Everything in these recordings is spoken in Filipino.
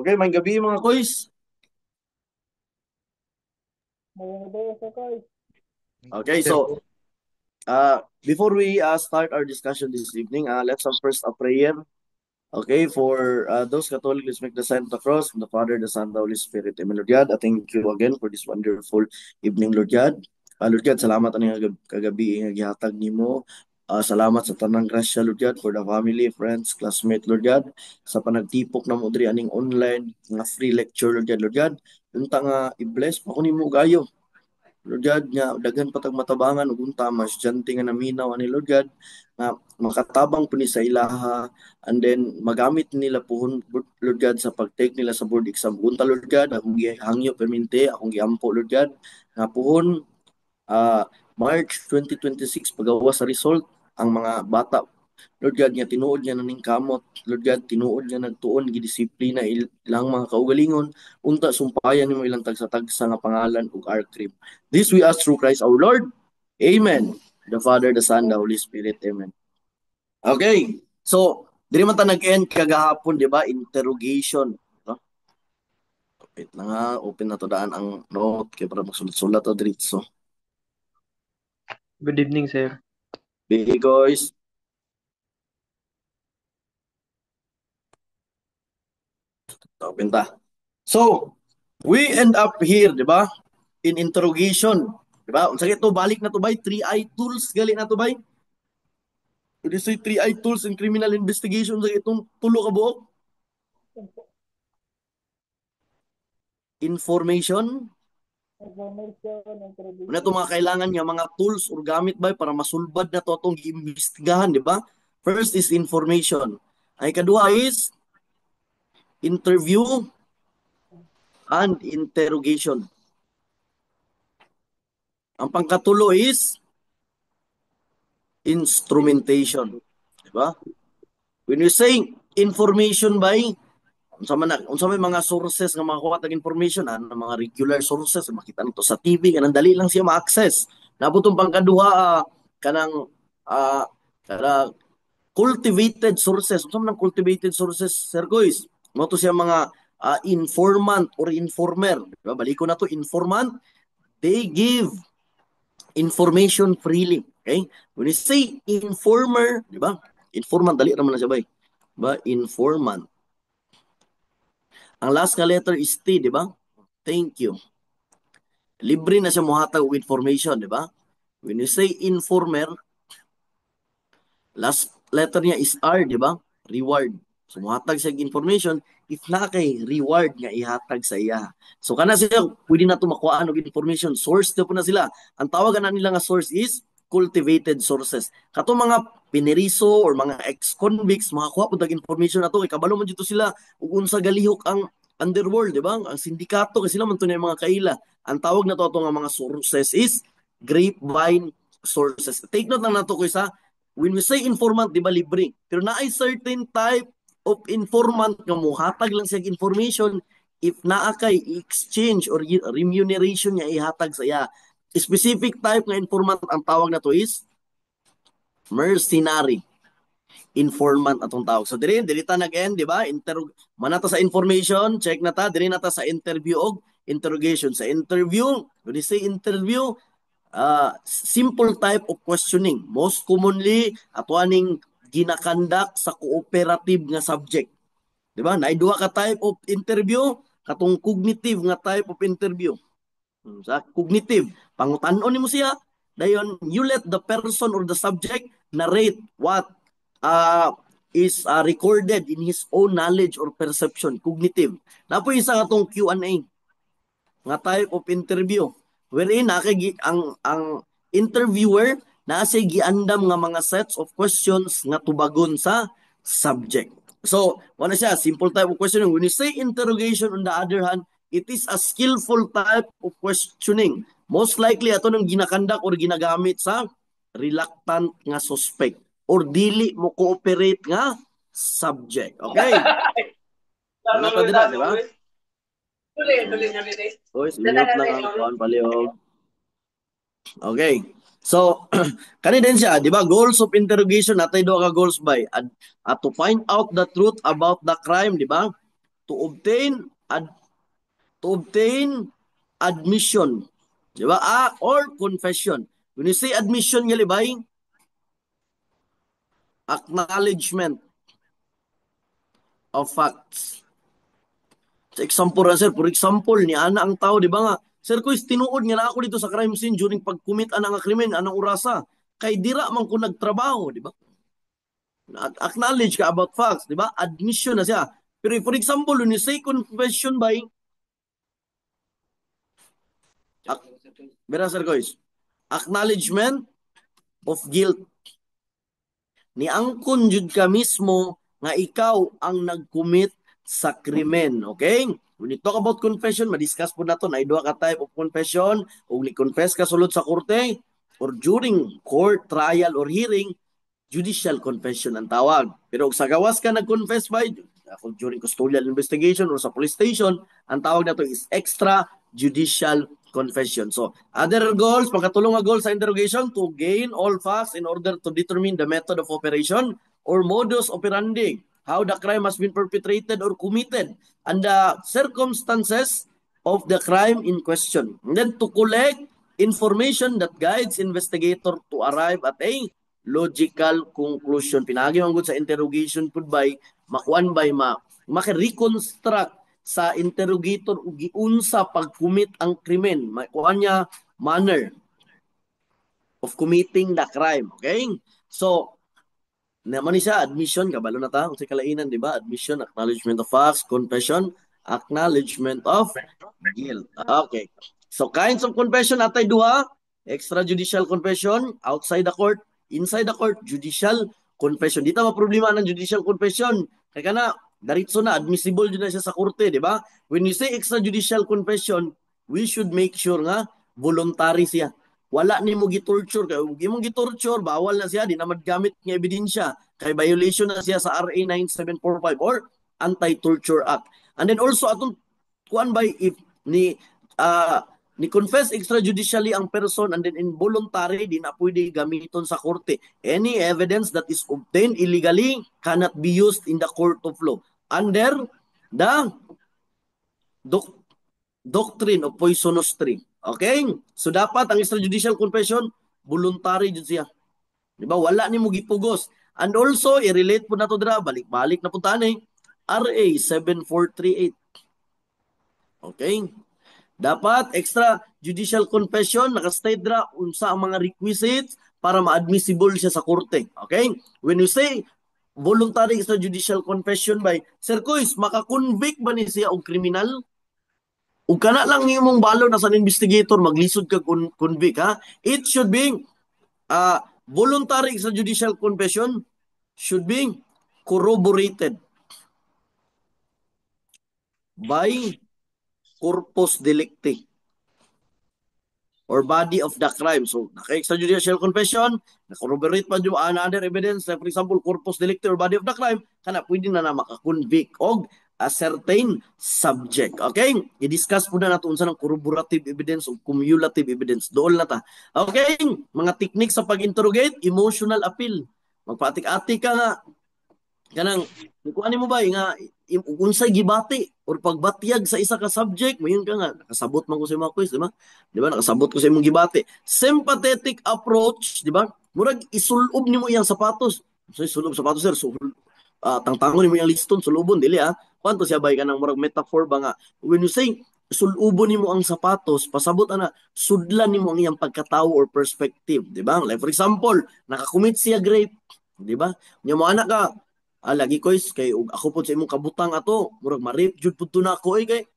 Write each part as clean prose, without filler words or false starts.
Okay, may gabi mga koys. Okay, Sir so po. before we start our discussion this evening, let's have first a prayer. Okay, for those Catholic, let's make the sign of the cross, from the Father, the Son, the Holy Spirit. Amen, Lord God. I thank you again for this wonderful evening, Lord God. Lord God, salamat ang kagabi nga gihatag nimo. Salamat sa tanang grasya, Lord God, for the family, friends, classmates, Lord God, sa panagtipok na mo diri aning online nga free lecture, Lord God, Lord God. Unta nga i-bless pa ko nimo gayo. Lord God, nga daghan patag matabangan ug unta mas estudyante nga naminaw ani Lord God nga makatabang po ni sa ilaha, and then magamit nila puhon Lord God sa pag-take nila sa board exam. Unta Lord God, akong gihangyo permente, akong giampo Lord God nga puhon March 2026 pagawa sa result ang mga bata Lord God nga tinuod niya naning kamot, Lord God tinuod niya nagtuon gidisiplina ilang mga kaugalingon, unta sumpayan nimo ilang tagsa-tagsa nga pangalan ug R-Cream. This we ask through Christ our Lord. Amen. The Father, the Son, the Holy Spirit. Amen. Okay. So, diri man ta nag-end kagahapon, di ba? Interrogation. No? Wait lang ha. Open na to daan ang note kay para magsulat-sulat o diritso. Good evening, sir. Because open ta. So, we end up here, di ba? In interrogation. Di ba? Unsa ito balik na to bay? 3I tools gali na to bay? When you say 3I tools in criminal investigation sa itong tulo ka buok? Information. Ano ito mga kailangan niya, mga tools or gamit ba para masulbad na to itong iimbestigahan, di ba? First is information. Ay kadua is interview and interrogation. Ang pangkatulo is instrumentation. Di ba? When you say information by unsa may mga sources nga makakuha tag information mga regular sources makita nito sa TV kanang dali lang siya ma-access. Nabutong pangkaduha kanang uh, kanang cultivated sources. Unsa man ang cultivated sources, Sir Goys? Mo to siya mga informant or informer. Diba? Baliko na to informant. They give information freely. Okay? When you say informer, di ba? Informant, dali naman na siya ba? Diba? Informant. Ang last ka letter is T, di ba? Thank you. Libre na siya muhatag og information, di ba? When you say informer, last letter niya is R, di ba? Reward. So, muhatag siya information, if na kay reward nga ihatag sa iya. So, kana siya, pwede na ito makuhaan og information. Source na po na sila. Ang tawagan na nila nga source is cultivated sources. Kato mga pineriso or mga ex-convicts, makakuha po tag information na ito. Kabalo man dito sila, ug unsa galihok ang underworld, di ba? Ang sindikato, kasi sila man ito na mga kaila. Ang tawag na ito nga mga sources is grapevine sources. Take note lang na ito ko isa, when we say informant, di ba libre? Pero na ay certain type of informant nga muhatag lang siya information if naa kay exchange or remuneration niya ihatag sa iya. Specific type nga informant ang tawag na to is mercenary informant atong tawag. So diri ta nag-end, di ba? Manata sa information, check na ta, diri na ta sa interview og interrogation. Sa interview, when you say interview, simple type of questioning. Most commonly, ato aning ginakandak sa cooperative nga subject. Di ba? Naiduha ka type of interview, katong cognitive nga type of interview. Sa cognitive, pangutanon nimo siya, dayon you let the person or the subject narrate what uh, is recorded in his own knowledge or perception, cognitive. Napo isa katong Q&A nga type of interview wherein ang interviewer na say giandam nga mga sets of questions nga tubagon sa subject. So, wala siya, simple type of questioning. When you say interrogation on the other hand, it is a skillful type of questioning. Most likely, ato nang ginakandak or ginagamit sa reluctant nga suspect or dili mo cooperate nga subject. Okay? Wala ta dira, di ba? Boys, mute lang ang kuan palihog. Okay. So, kani din siya, di ba? Goals of interrogation, natay do ka goals by. At to find out the truth about the crime, di ba? to obtain admission. Di ba? Or confession. When you say admission, galibay, acknowledgement of facts. Sa example sir, for example, ni ana ang tao, di ba nga, sir ko is tinuod nga na ako dito sa crime scene during pag-commit ana nga krimen, anang orasa. Kay dira man ko nagtrabaho, di ba? Acknowledge ka about facts, di ba? Admission na siya. Pero for example, when you say confession by, Bera sir guys, acknowledgement of guilt. Ni angkon jud ka mismo nga ikaw ang nag-commit sa krimen, okay? When you talk about confession, madiscuss po nato na duha ka type of confession, ug ni confess ka sulod sa korte or during court trial or hearing, judicial confession ang tawag. Pero sa gawas ka nag-confess by during custodial investigation or sa police station, ang tawag nato is extrajudicial confession. So, other goals, pagkatulong nga goal sa interrogation, to gain all facts in order to determine the method of operation or modus operandi, how the crime has been perpetrated or committed, and the circumstances of the crime in question. And then to collect information that guides investigator to arrive at a logical conclusion. Pinagi man gud sa interrogation pud by makuan by maka-reconstruct sa interrogator ug giunsa pag-commit ang krimen. Makuan niya manner of committing the crime. Okay? So, naman ni siya, admission, kabalo na ta, kung sa kalainan, di ba? Admission, acknowledgement of facts, confession, acknowledgement of guilt. Okay. So, kinds of confession, atay duha, extrajudicial confession, outside the court, inside the court, judicial confession. Dito problema ng judicial confession. Kaya na, daritso na, admissible dyan na siya sa korte, di ba? When you say extrajudicial confession, we should make sure nga, voluntary siya. Wala ni mo gitorture kay ug imong gitorture bawal na siya di na madgamit nga ebidensya kay violation na siya sa RA 9745 or Anti-Torture Act. And then also atong kuan by if ni confess extrajudicially ang person and then involuntary di na pwede gamiton sa korte. Any evidence that is obtained illegally cannot be used in the court of law under the doctrine of poisonous tree. Okay? So dapat ang extrajudicial confession voluntary jud siya. Di ba? Wala nimo gipugos. And also i-relate po nato dira balik-balik na punta ni RA 7438. Okay? Dapat extrajudicial confession naka-state dira unsa ang mga requisites para ma-admissible siya sa korte. Okay? When you say voluntary extrajudicial confession by Sir Kois, maka-convict ba ni siya og kriminal? Ug kana lang imong balo na sa investigator maglisod ka convict ha. It should be voluntary extrajudicial confession should be corroborated by corpus delicti or body of the crime. So, naka-extrajudicial confession, na-corroborate pa yung another evidence, like for example, corpus delicti or body of the crime, kana pwede na maka-convict og a certain subject. Okay? I-discuss po na natin unsa ng corroborative evidence o cumulative evidence. Doon na ta. Okay? Mga techniques sa pag-interrogate, emotional appeal. Magpatik-atik ka nga. Kanang, kuhanin mo ba nga, unsay gibati or pagbatiyag sa isa ka subject, mayon ka nga, nakasabot man ko sa mga quiz, di ba? Di ba? Nakasabot ko sa imong gibati. Sympathetic approach, di ba? Murag isulob nimo iyang sapatos. So, isulob sapatos, sir. So, tangtangon nimo iyang liston, sulubon, dili ha? Kwanto siya bay ka ng murag metaphor ba nga? When you say, sulubon nimo ang sapatos, pasabot ana, sudlan nimo ang iyang pagkatao or perspective, di ba? Like for example, nakakumit siya grape, di ba? Nya mo anak ka, lagi ko is kay ako po sa imong kabutang ato murag ma-rape jud pud na ako kay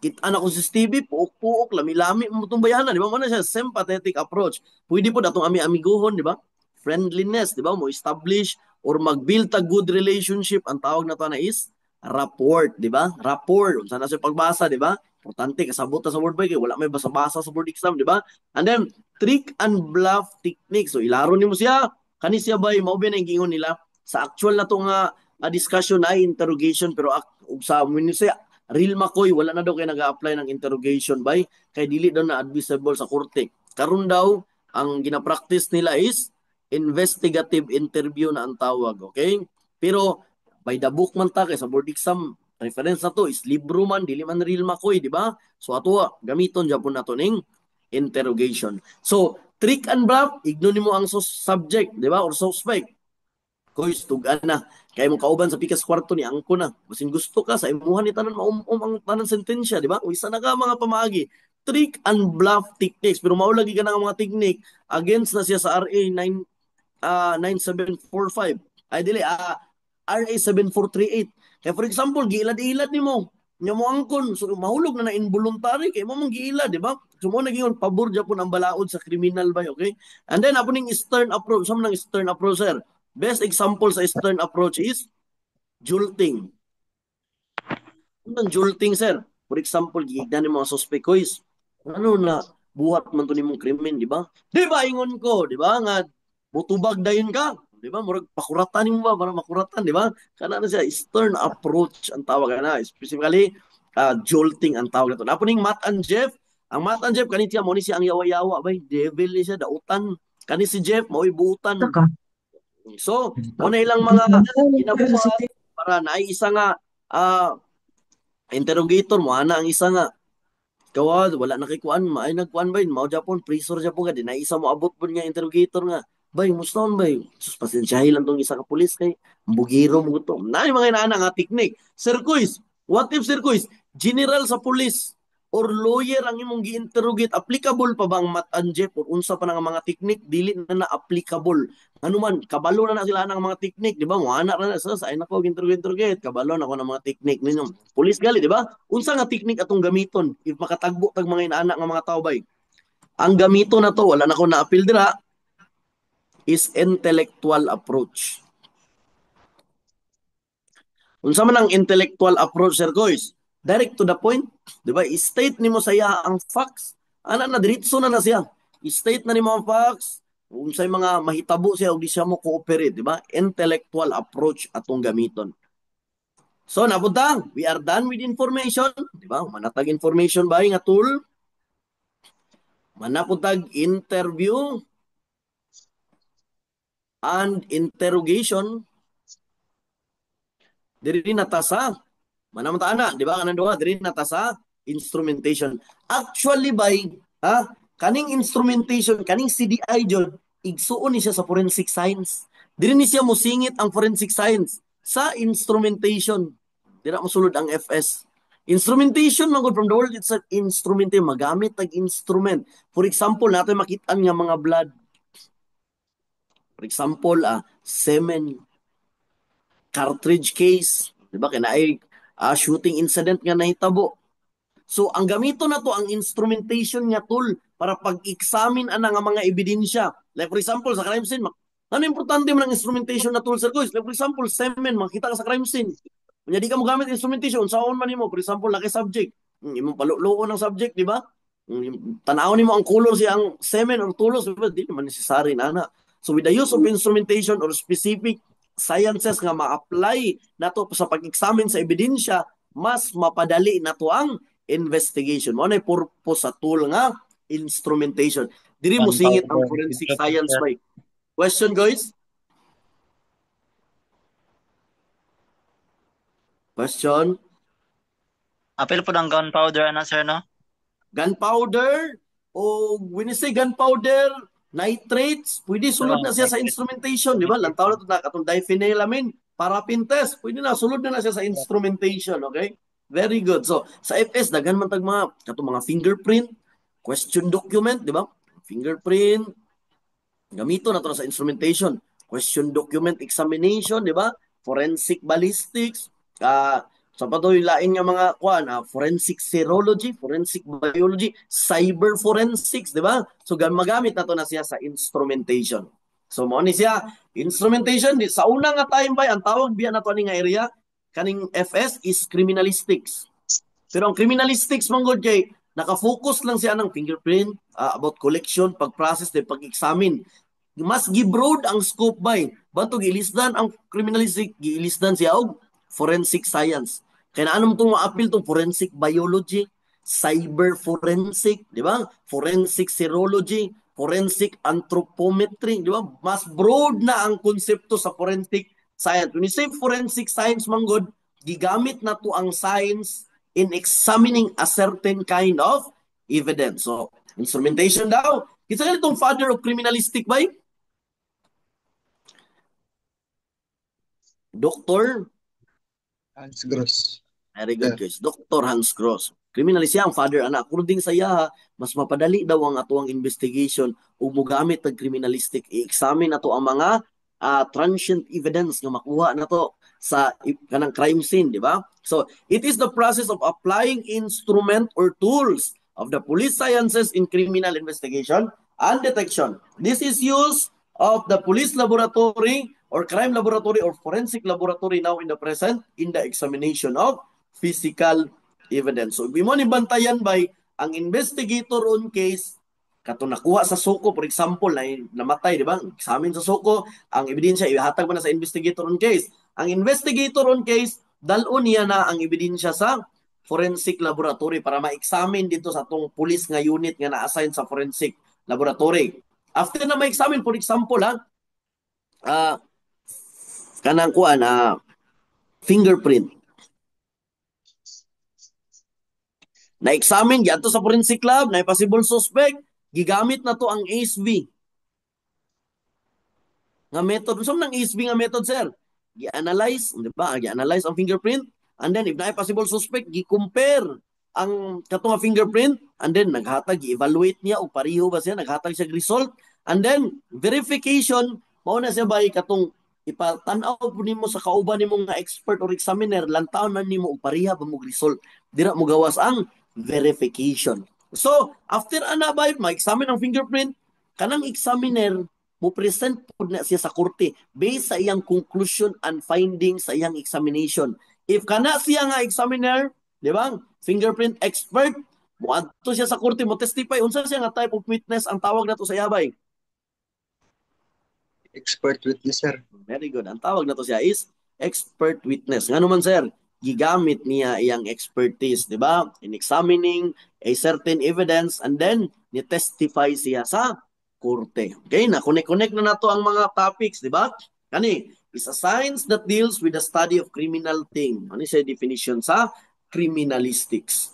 kita na ko si Stevie puok-puok lami-lami mo tong bayanan di ba man siya sympathetic approach pwede po datong ami-amiguhon di ba friendliness di ba mo establish or mag-build a good relationship ang tawag na to na is rapport di ba rapport unsa na sa pagbasa di ba importante kasabot sa word boy kay wala may basa-basa sa board exam di ba and then trick and bluff technique so ilaro nimo siya kani siya bay mao ba nang gingon nila sa actual na to nga discussion ay interrogation pero sa say real makoy wala na daw kay nag-apply ng interrogation by kay dili daw na admissible sa korte karon daw ang gina-practice nila is investigative interview na ang tawag okay pero by the book man ta kay sa board exam reference na to is libro man, dili man real makoy, di ba? So ato gamiton Japon na to ning interrogation. So trick and bluff, igno nimo ang subject, di ba? Or suspect. Koy tugan na. Kay mo kauban sa pikas kwarto ni angko na. Basin gusto ka sa imuhan ni tanan maumum ang tanan sentensya, di ba? O isa na ka mga pamaagi. Trick and bluff techniques. Pero maulagi ka na mga technique against na siya sa RA 9745. Ay dili RA 7438. Kaya for example, giilad-ilad nimo. Nya mo angkon, so mahulog na involuntary kay mo mong giilad, di ba? So mo naging pabor Japon ang balaod sa criminal ba, okay? And then apo ning stern approach, sa nang stern approach sir. Best example sa stern approach is jolting. Ang jolting sir. For example, gigdan ni mga suspect ko is ano na buhat man to nimong krimen, di ba? Di ba ingon ko, di ba? Nga mutubag dayon ka. Di ba? Murag pakuratan mo ba para makuratan, di ba? Kana na siya stern approach ang tawag na. Specifically, jolting ang tawag nito. Napo ning Matt and Jeff. Ang Matt and Jeff kani siya mo ni siya ang yawa-yawa bay. Devil ni siya dautan. Kani si Jeff mao'y buutan. So, mo na ilang mga kinabuhat para naay isa nga interrogator mo ana ang isa nga kawad wala nakikuan maay nagkuan bay mao Japon prisor Japon ka di na isa mo abot pud nga interrogator nga bay muston bay sus pasensyahi lang tong isa ka pulis kay bugiro mo to na mga inaana nga technique Sir Kuis, what if Sir Kuis general sa pulis or lawyer ang imong gi-interrogate applicable pa bang mat-anje or unsa pa nga mga technique dili na applicable ano man kabalo na sila ng mga technique di ba mo ana ra na sa ay nako interrogate kabalo na ko ng mga technique ninyo pulis gali di ba unsa nga technique atong gamiton if makatagbo tag mga inaana nga mga tao bay ang gamito na to wala na ko na-appeal dira is intellectual approach. Unsa man ang intellectual approach Sir Goys? Direct to the point, di ba? I-state nimo saya ang facts. Ana na diretso na siya. I-state na nimo ang facts. Unsay mga mahitabo siya ug di siya mo cooperate, di ba? Intellectual approach atong gamiton. So napunta, we are done with information, di ba? Manatag information ba nga tool? Manapuntag interview and interrogation. Diri natasa. Manamata na, di ba? Kanang duha, diri natasa instrumentation. Actually by kaning instrumentation, kaning CDI jud, igsuon ni siya sa forensic science. Diri ni siya mosingit ang forensic science sa instrumentation. Dira mosulod ang FS. Instrumentation man from the word it's an instrument magamit tag instrument. For example, nato makit-an nga mga blood. For example, semen cartridge case, di ba kay naay shooting incident nga nahitabo. So ang gamito na to ang instrumentation nga tool para pag-examine ana nga mga ebidensya. Like for example sa crime scene, ano importante man ang instrumentation na tool sir guys? Like for example, semen makita ka sa crime scene. Kanya di ka mo gamit instrumentation, saon man nimo, for example, laki subject. Imong paluloon ng subject, di ba? Tanaw nimo ang color siya ang semen or tulos, di man necessary na ana. So with the use of instrumentation or specific sciences nga ma-apply nato sa pag-examine sa ebidensya, mas mapadali nato ang investigation. Mo na purpose sa tool nga instrumentation. Diri mo singit ang forensic science by. Question guys? Question? Apil po ng gunpowder na sir no? Gunpowder o when you say gunpowder nitrates, pwede sulod na siya sa instrumentation, di ba? Lantaw na ito na katong diphenylamine, paraffin test, pwede na, sulod na siya sa instrumentation, okay? Very good. So, sa FS, dagan man tag mga, katong mga fingerprint, question document, di ba? Fingerprint, gamito na ito sa instrumentation. Question document examination, di ba? Forensic ballistics, sa patoy lain nga mga forensic serology, forensic biology, cyber forensics, di ba? So magamit nato na siya sa instrumentation. So mo ni siya instrumentation sa una nga time by ang tawag biya nato ani nga area kaning FS is criminalistics. Pero ang criminalistics mangod kay naka-focus lang siya ng fingerprint, about collection, pag-process, pag-examine. Mas gibroad ang scope by. Bato gilisdan ang criminalistic, gilisdan siya og forensic science. Kaya na anong itong ma-appeal itong forensic biology, cyber forensic, di ba? Forensic serology, forensic anthropometry, di ba? Mas broad na ang konsepto sa forensic science. When you say forensic science, manggod, gigamit na to ang science in examining a certain kind of evidence. So, instrumentation daw. Kita nga itong father of criminalistic ba? Dr. Hans Gross. Very good, Sir. guys. Dr. Hans Cross. Criminalist siya ang father anak. According sa iya, mas mapadali daw ang atuang investigation ug mogamit ng criminalistic. I-examine nato ang mga transient evidence nga makuha nato sa kanang crime scene, di ba? So, it is the process of applying instrument or tools of the police sciences in criminal investigation and detection. This is use of the police laboratory or crime laboratory or forensic laboratory now in the present in the examination of physical evidence. So, mo ni bantayan by ang investigator on case kato nakuha sa suko, for example, na namatay, di ba? Examine sa suko, ang ebidensya ihatag mo na sa investigator on case. Ang investigator on case, dalon niya na ang ebidensya sa forensic laboratory para ma-examine dito sa atong police nga unit nga na-assign sa forensic laboratory. After na ma-examine, for example, kanang kuan, fingerprint. Na-examine, giadto sa forensic lab, na possible suspect, gigamit na to ang ASV nga method. Unsa man ang ASV nga method, sir? Gi-analyze, di ba? Gi-analyze ang fingerprint, and then if na possible suspect, gi-compare ang katong fingerprint, and then naghatag, gi-evaluate niya o pareho ba siya, naghatag siya result, and then verification, mao na siya ba katong ipatanaw po nimo sa kauban nimo nga expert or examiner, lantawon na nimo og pareha ba mo result, dira mo gawas ang verification. So, after anabay, ma-examine ang fingerprint, kanang examiner, mo present po na siya sa korte based sa iyang conclusion and findings sa iyang examination. If kana siya nga examiner, di ba, fingerprint expert, mo adto siya sa korte, mo testify, unsa siya nga type of witness ang tawag nato sa iyabay? Expert witness, sir. Very good. Ang tawag nato siya is expert witness. Nga naman, sir, gigamit niya iyang expertise, di ba? In examining a certain evidence and then ni-testify siya sa korte. Okay, na connect na nato ang mga topics, di ba? Kani, is a science that deals with the study of criminal thing. Ano siya definition sa criminalistics?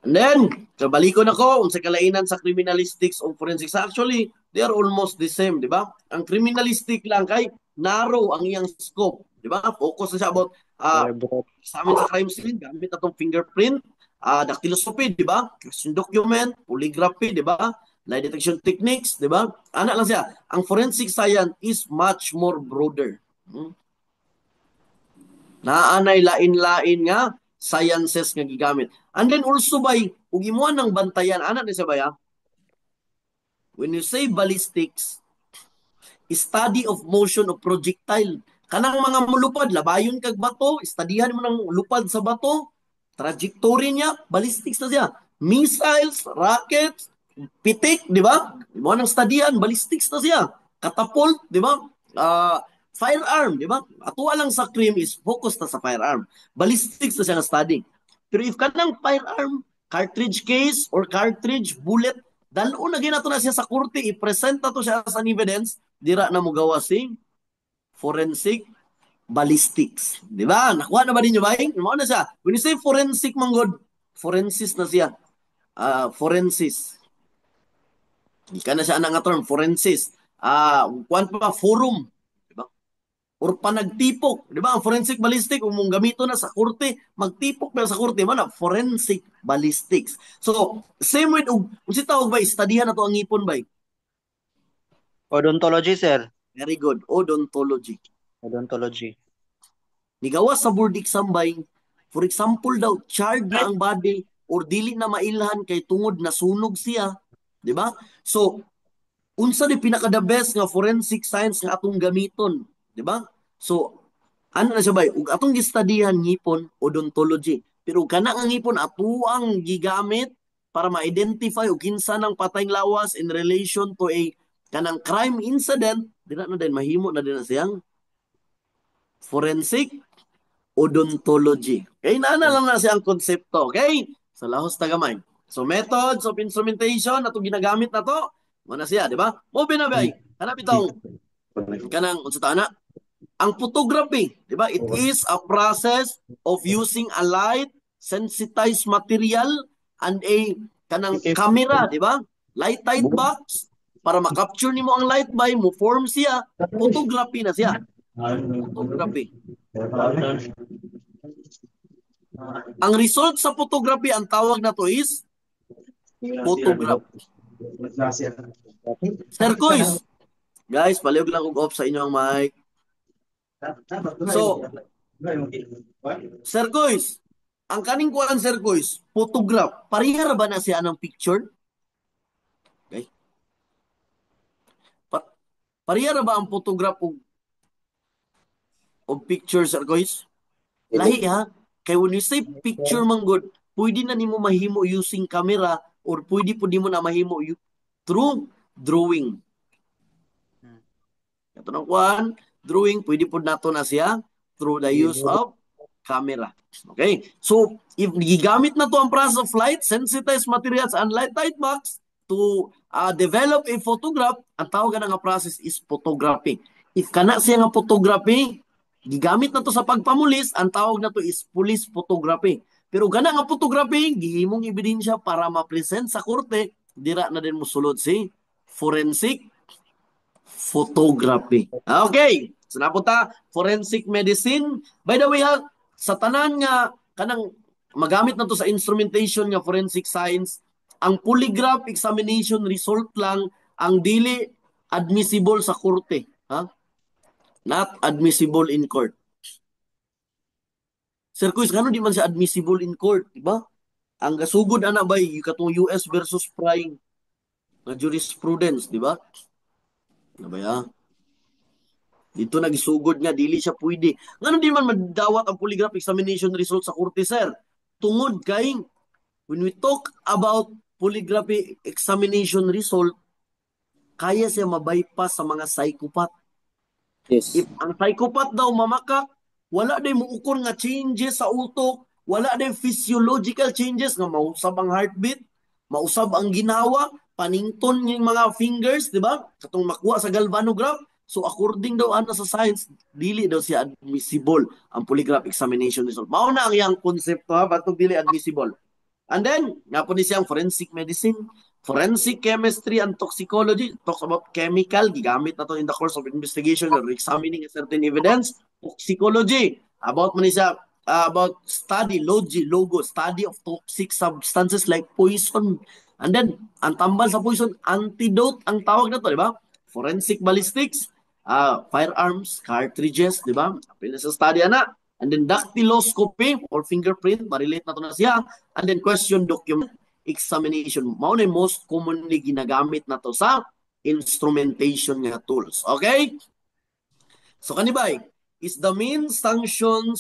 And then, kabalik ko na ko, unsa kalainan sa criminalistics o forensics. Actually, they are almost the same, di ba? Ang criminalistic lang kay narrow ang iyang scope, di ba? Focus na siya about sa amin sa crime scene, gamit na itong fingerprint, dactyloscopy, di ba? Question document, polygraphy, di ba? Lie detection techniques, di ba? Ana lang siya. Ang forensic science is much more broader. Naanay lain-lain nga sciences nga gigamit. And then also by, ug imuan ng bantayan, ana ni siya ba? When you say ballistics, study of motion of projectile. Kanang mga mulupad, labayon kag bato, studihan mo ng lupad sa bato, trajectory niya, ballistics na siya. Missiles, rockets, pitik, di ba? Mo nang studihan, ballistics na siya. Catapult, di ba? Firearm, di ba? Ato lang sa crime is focus na sa firearm. Ballistics na siya na study. Pero if kanang firearm, cartridge case or cartridge bullet, dalo na ginato na siya sa korte, i-present na to siya sa evidence, dira na mo gawa si forensic ballistics. Di ba? Nakuha na ba ninyo ba? Ano na siya? When you say forensic, manggod, forensis na siya. Forensis. Ika na siya nga term, forensis. Kuwan pa, forum. Diba? Or panagtipok. Diba? Ang forensic ballistic, kung mong gamito na sa korte, magtipok na sa korte, man, forensic ballistics. So, same with, kung si tawag ba, studihan na to ang ipon ba? Odontology, sir. Very good. Odontology. Odontology. Nigawas sa board exam ba, for example daw, charred na ang body or dili na mailhan kay tungod na sunog siya. Di ba? So, unsa ni pinaka the best nga forensic science nga atong gamiton, di ba? So, ano na siya ba? Ug atong gistudihan ngipon odontology. Pero kana nga ngipon ato ang gigamit para ma-identify og kinsa nang patayng lawas in relation to a kanang crime incident, dira na din mahimo na din siyang forensic odontology. Okay, naana lang na siyang konsepto. Okay? Sa lahos tagamay. So, methods of instrumentation na itong ginagamit na to, muna siya, di ba? Mo binabay. Hanap itong, kanang, unsa ta na? Ang photography, di ba? It is a process of using a light sensitized material and a kanang camera, di ba? Light tight box para makapture nimo ang light by mo form siya, photography na siya. Photography. Ang result sa photography, ang tawag na to is photograph. Sir Kuis, guys, palihog lang kung off sa inyong mic. So, Sir Kuis, ang kaning kuan Sir Kuis, photograph, parihar ba na siya ng picture? Okay. Parihar ba ang photograph o picture, Sir Kuis? Lahi ha? Kaya when you say picture man good, pwede na nimo mahimo using camera or pwede po nimo na mahimo through drawing. Ito ng kuan, drawing, pwede po nato na siya through the use of camera. Okay? So, if gigamit na to ang process of light, sensitized materials, and light tight box to develop a photograph, ang tawag nga process is photography. If kana siya nga photography, gigamit na to sa pagpamulis, ang tawag na to is police photography. Pero gana nga photography, gihimong ebidensya para ma-present sa korte, dira na din mo sulod si forensic photography. Okay. So napunta, forensic medicine. By the way ha, sa tanan nga kanang magamit na to sa instrumentation nga forensic science, ang polygraph examination result lang ang dili admissible sa korte. Ha? Not admissible in court. Sir Kuis, gano'n di man siya admissible in court, di ba? Ang gasugod ana ba, katong US versus Fry nga jurisprudence, di ba? Ano ba ya? Dito nagisugod nga, dili siya pwede. Ngano di man madawat ang polygraph examination result sa korte, sir? Tungod kay, when we talk about polygraph examination result, kaya siya mabypass sa mga psychopath. Yes. If ang psychopath daw mamakak, wala day muukon nga changes sa utok, wala day physiological changes nga mausab ang heartbeat, mausab ang ginawa, panington yung mga fingers, di ba? Katong makuha sa galvanograph. So according daw ana sa science, dili daw siya admissible ang polygraph examination result. Mao na ang iyang konsepto ha, bato dili admissible. And then, nga po ni siyang forensic medicine, forensic chemistry and toxicology, talks about chemical, gigamit na to in the course of investigation or examining a certain evidence. Toxicology, about man siya, about study, study of toxic substances like poison. And then, ang tambal sa poison, antidote, ang tawag na to, di ba? Forensic ballistics, firearms, cartridges, di ba? Apil sa study ana. And then dactyloscopy or fingerprint, ma-relate na to na siya. And then question document examination. Mao na most commonly ginagamit na to sa instrumentation nga tools. Okay? So kanibay, is the main sanctioned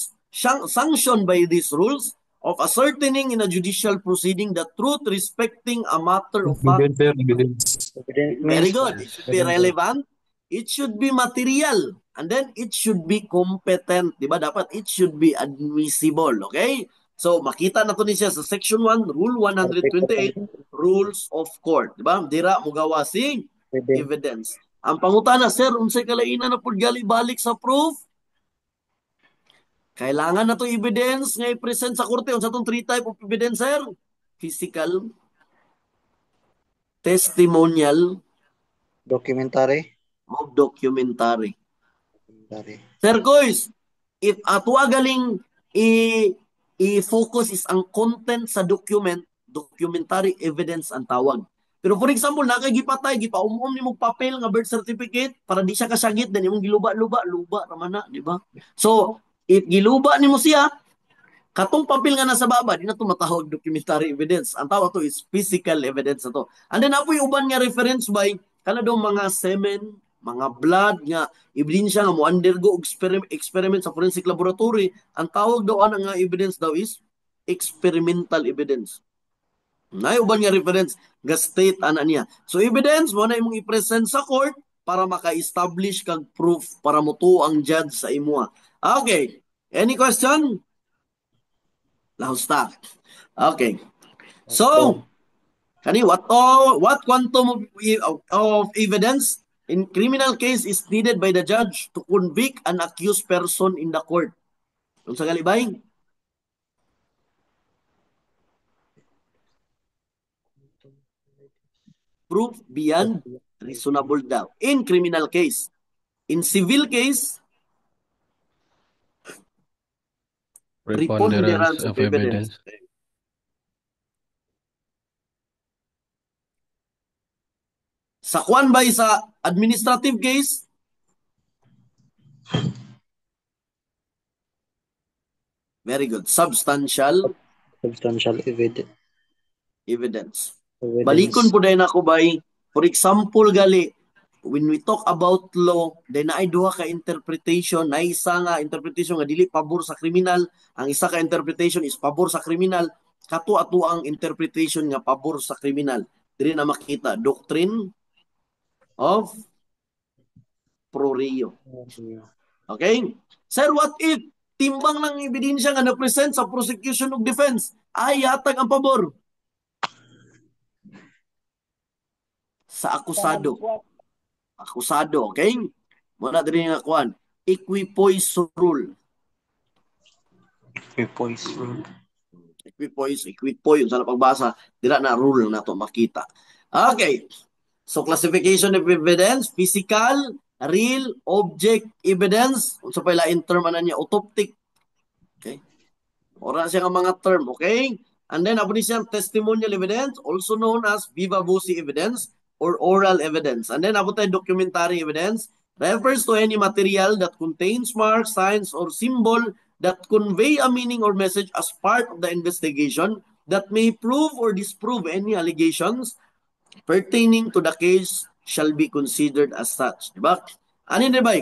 by these rules of ascertaining in a judicial proceeding the truth respecting a matter of fact. Very good. It should be relevant. It should be material. And then it should be competent. Diba? Dapat it should be admissible. Okay? So, makita na to ni siya sa Section 1, Rule 128, Rules of Court. Diba? Dira mo gawa si evidence. Ang pangutana, sir, unsay kalainan na pudgali balik sa proof? Kailangan na to evidence nga i-present sa korte. Unsa tong three type of evidence, sir? Physical, testimonial, Documentary. o documentary. Sir Kois, if atua galing i-focus is ang content sa documentary evidence ang tawag. Pero for example, nakagipatay, gipaumum ni mong papel nga birth certificate para di siya kasagit, then imong giluba-luba, luba naman na, di ba? So, if giluba ni mo siya, katong papel nga nasa baba, di na ito matawag documentary evidence. Ang tawag to is physical evidence na to. And then apoy uban nga reference by kana daw mga semen, mga blood nga ebidensya nga mo undergo experiment sa forensic laboratory. Ang tawag daw ana nga evidence daw is experimental evidence. Nay uban nga reference nga state ana niya. So evidence mo na imong i-present sa court para maka-establish kag proof para motuo ang judge sa imuha. Okay. Any question? Lahos. Okay. So, what quantum of evidence in criminal case is needed by the judge to convict an accused person in the court. Unsa galibay? Proof beyond reasonable doubt. In criminal case. In civil case, preponderance of evidence. Sa kwan ba sa administrative case? Very good. Substantial evidence. Balikon po dahil ako bay. For example, gali, when we talk about law, dahil na ay duha ka interpretation, na isa nga interpretation nga dili pabor sa kriminal, ang isa ka interpretation is pabor sa kriminal, kato-ato ang interpretation nga pabor sa kriminal. Dili na makita. Doctrine of pro reo. Okay? Sir, what if timbang ng ebidensya nga na-present sa prosecution of defense ay hatag ang pabor sa akusado? Akusado, okay? Muna din nga kuan. Equipoise rule. Equipoise, sa pagbasa, dira na rule na to makita. Okay. So classification of evidence, physical, real, object evidence, unsa pa lain term ana niya, autoptic. Okay? Ora siya nga mga term, okay? And then apo ni siyang testimonial evidence, also known as viva voce evidence or oral evidence. And then apo tayo documentary evidence, refers to any material that contains marks, signs, or symbol that convey a meaning or message as part of the investigation that may prove or disprove any allegations pertaining to the case shall be considered as such. Diba? Ano ni bay?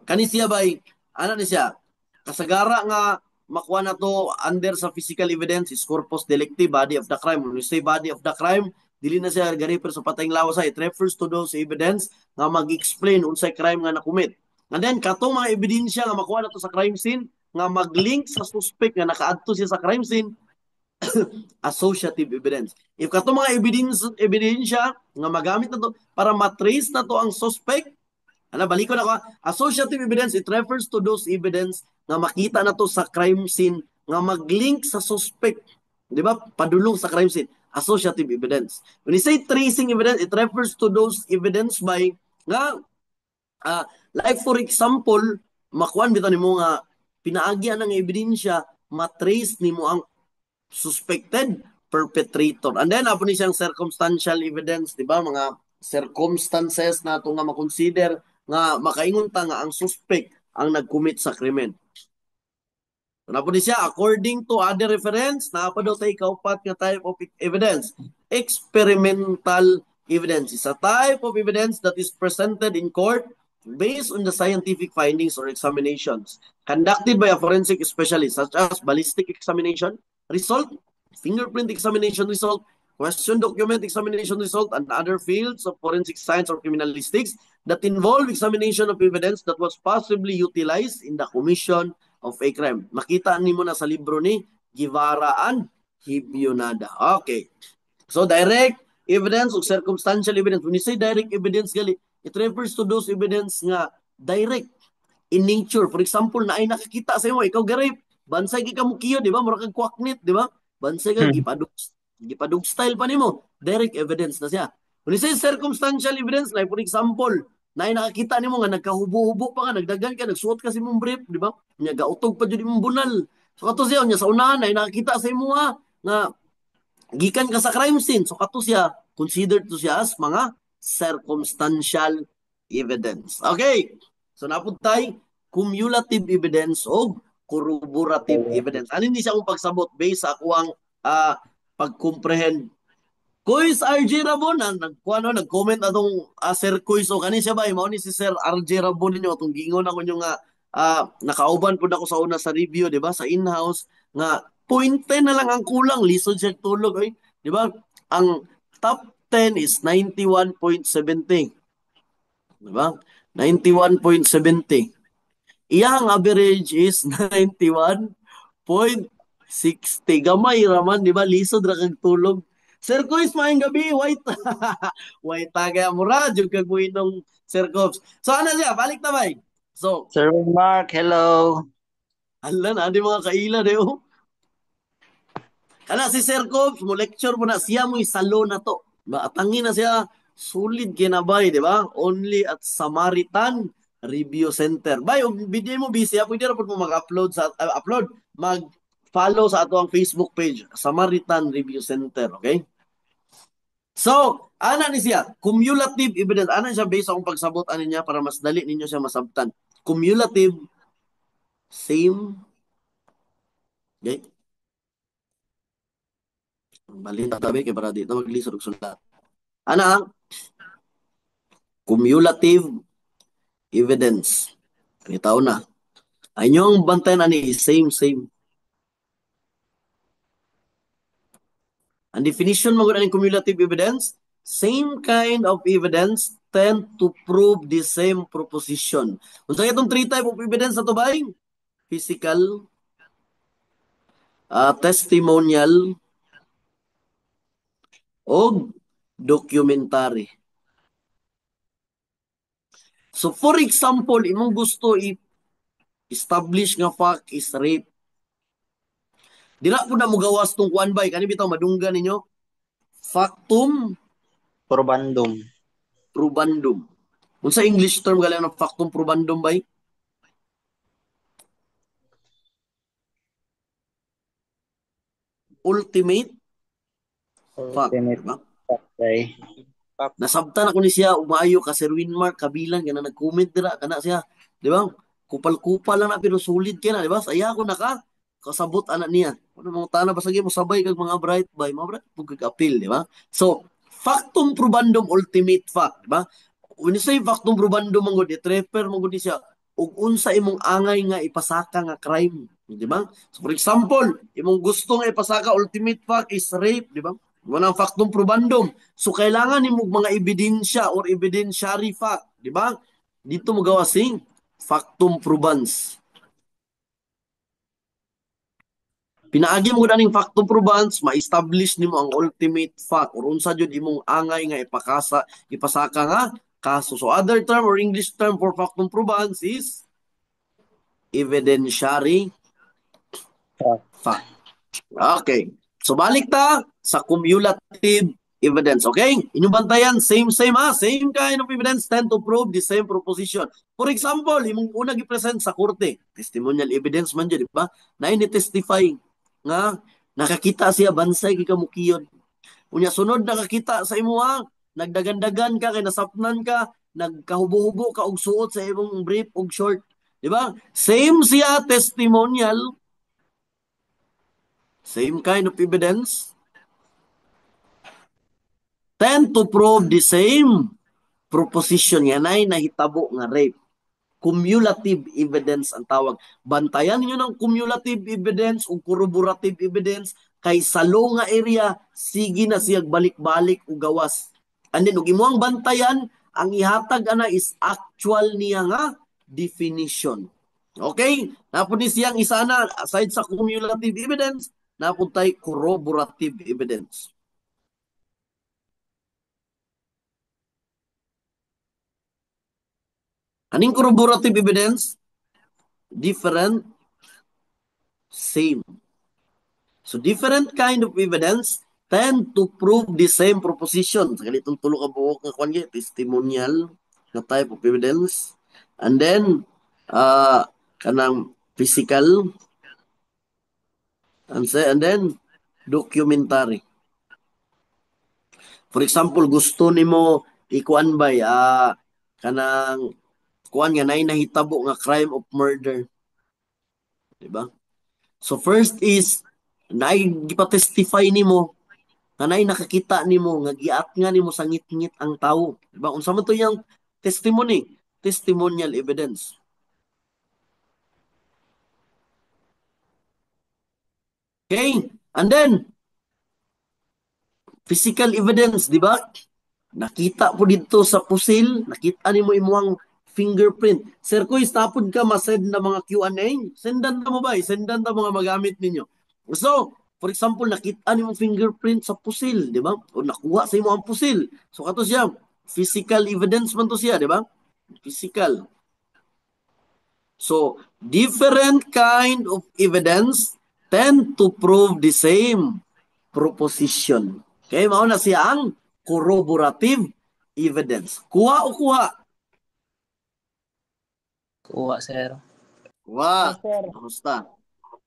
Kani siya bay? Ano ni siya? Kasagara nga makuha na to under sa physical evidence is corpus delicti, body of the crime. When we say body of the crime, dili na siya gariper sa patayng lawas. It refers to those evidence nga mag-explain unsay crime nga nakumit. And then, katong mga ebidensya nga makuha na to sa crime scene, nga mag-link sa suspect nga nakaadto siya sa crime scene, associative evidence. If kato mga ebidensya nga magamit na to para matrace na to ang suspect, balikon ako, associative evidence, it refers to those evidence nga makita na to sa crime scene nga mag-link sa suspect. Di ba? Padulong sa crime scene. Associative evidence. When you say tracing evidence, it refers to those evidence by nga like for example, makuan bitaw nimo nga pinaagyan ng ebidensya, matrace nimo ang suspected perpetrator. And then, apo ni siyang circumstantial evidence, di ba? Mga circumstances na ito nga makonsider nga makaingon ta nga ang suspect ang nag-commit sa krimen. So, apo ni siya, according to other reference, na pa daw tayo kaupat nga type of evidence. Experimental evidence is a type of evidence that is presented in court based on the scientific findings or examinations conducted by a forensic specialist such as ballistic examination result, fingerprint examination result, question document examination result, and other fields of forensic science or criminalistics that involve examination of evidence that was possibly utilized in the commission of a crime. Makita nimo na sa libro ni Guevara and Hibionada. Okay. So, direct evidence o circumstantial evidence. When you say direct evidence, gali, it refers to those evidence nga direct in nature. For example, na ay nakakita sa imo, ikaw garip, bansay ka mo kiyo, di ba? Mura kang kwaknit, di ba? Bansay ka, gipadug style pa nimo. Direct evidence na siya. When you say circumstantial evidence, like for example, na ay nakakita nimo nga nagkahubo-hubo pa ka, nagdagan ka, nagsuot ka sa imong brief, di ba? Nya gautog pa jud imong bunal. So kato siya, nya sa unahan ay nakakita sa imo nga gikan ka sa crime scene. So kato siya, considered to siya as mga circumstantial evidence. Okay. So napuntay cumulative evidence o corroborative evidence. Ano ni siya akong pagsabot based sa akong pag-comprehend. Kuis RJ Rabon, nag-comment atong Sir Kuis o kani siya ba? Mao ni si Sir RJ Rabon ninyo atong giingon ako nyo nga nakauban po na ako sa una sa review, di ba? Sa in-house nga 0.10 na lang ang kulang, lisod siya tulog, oy. Di ba? Ang top 10 is 91.70. Di ba? 91.70. Iyang average is 91.60. Gamay raman, di ba? Lisod ra kag tulog. Sir Coys, maayong gabi, white. White tagay mo ra, jud kag muinong Sir Cops. So ano siya, balik na ba? So, Sir Mark, hello. hala na, di mga kaila de oh. Kana si Sir Cops, mo lecture mo na siya mo isalo na to. Atangin na siya, solid kinabay, di ba? Only at Samaritan Review Center. Bay, og video mo busy, pwede ra pud mo mag-upload sa mag-follow sa ato ang Facebook page, Samaritan Review Center, okay? So, ana ni siya, cumulative evidence. Ana siya based sa akong pagsabot ani niya para mas dali ninyo siya masabtan. Cumulative, same, okay? Balin tabi kay para dito maglisod og sulat. Ana ang cumulative evidence. Bitaw na. Anyong bantayan ani same. Ang definition mo ng cumulative evidence, same kind of evidence tend to prove the same proposition. Unsa itong three type of evidence na to ba? Physical, testimonial, o documentary. So for example, imong gusto i-establish nga fact is rape. Dila po na mo gawas tong kuan bay, kani bitaw madunggan ninyo. Factum Probandum. probandum. Unsa English term galing ng factum probandum bay? Ultimate fact, Ultimate diba? fact, bay. Nasabtan ako ni siya, umayo ka Sir Winmark, kabilang, kana nag-comment dira, kana siya, di ba? Kupal-kupal lang na, pero solid ka na, di ba? Saya ko kasabot anak niya. Ano mga tana, basagi mo sabay kag mga bright bay, mga bright, pagkag-appeal, di ba? So, factum probandum ultimate fact, di ba? When you say factum probandum, mong good, i-refer mong good siya, ug unsa imong angay nga ipasaka nga crime, di ba? So, for example, imong gusto nga ipasaka, ultimate fact is rape, di ba? Walang factum probandum. So, kailangan ni mo mga ebidensya or evidentiary fact. Di ba? Dito mo gawa sing factum probans. Pinaagi mo ganing factum probans, ma-establish nimo ang ultimate fact or unsa jud imong angay nga ipasaka nga kaso. So, other term or English term for factum probans is evidentiary fact. Okay. So balik ta sa cumulative evidence. Okay? Inyong bantayan, same same kind of evidence tend to prove the same proposition. For example, imong una gi-present sa korte, testimonial evidence man dyan, di ba? Na ini-testify nga nakakita siya bansay kay kamukiyon. Unya sunod nakakita sa imo nagdagan-dagan ka kay nasapnan ka, nagkahubo-hubo ka og suot sa imong brief og short. Di ba? Same siya testimonial, same kind of evidence, tend to prove the same proposition nga nay nahitabo nga rape. Cumulative evidence ang tawag. Bantayan niyo ng cumulative evidence o corroborative evidence kay salo nga area, sige na siyag balik-balik o gawas. And then, ug imuang bantayan, ang ihatag ana is actual niya nga definition. Okay? Napod ni siyang isa na, aside sa cumulative evidence, napod tay corroborative evidence. Aning corroborative evidence? Different, same. So different kind of evidence tend to prove the same proposition. Sa ganitong tulo ka buok nga kwan testimonial na type of evidence. And then kanang physical and then documentary. For example, gusto nimo ikuan bay kanang kuan nga nay nahitabo nga crime of murder. Diba? So first is nay gipatestify nimo kanay nakakita nimo nga giat nga nimo sa ngit-ngit ang tawo. Diba? Unsa man to yang testimony? Testimonial evidence. Okay? And then physical evidence, di ba? Nakita po dito sa pusil, nakita nimo imuang fingerprint. Sir Kuy, tapod ka masend na mga Q&A? Sendan na mo ba? Sendan na mga magamit ninyo. So, For example, nakita nimo fingerprint sa pusil, di ba? O nakuha sa imo ang pusil. So kato siya, physical evidence man to siya, di ba? Physical. So, different kind of evidence tend to prove the same proposition. Okay, mao na siya ang corroborative evidence. Kuha o kuha? Kuha, sir. Kuha. Kamusta?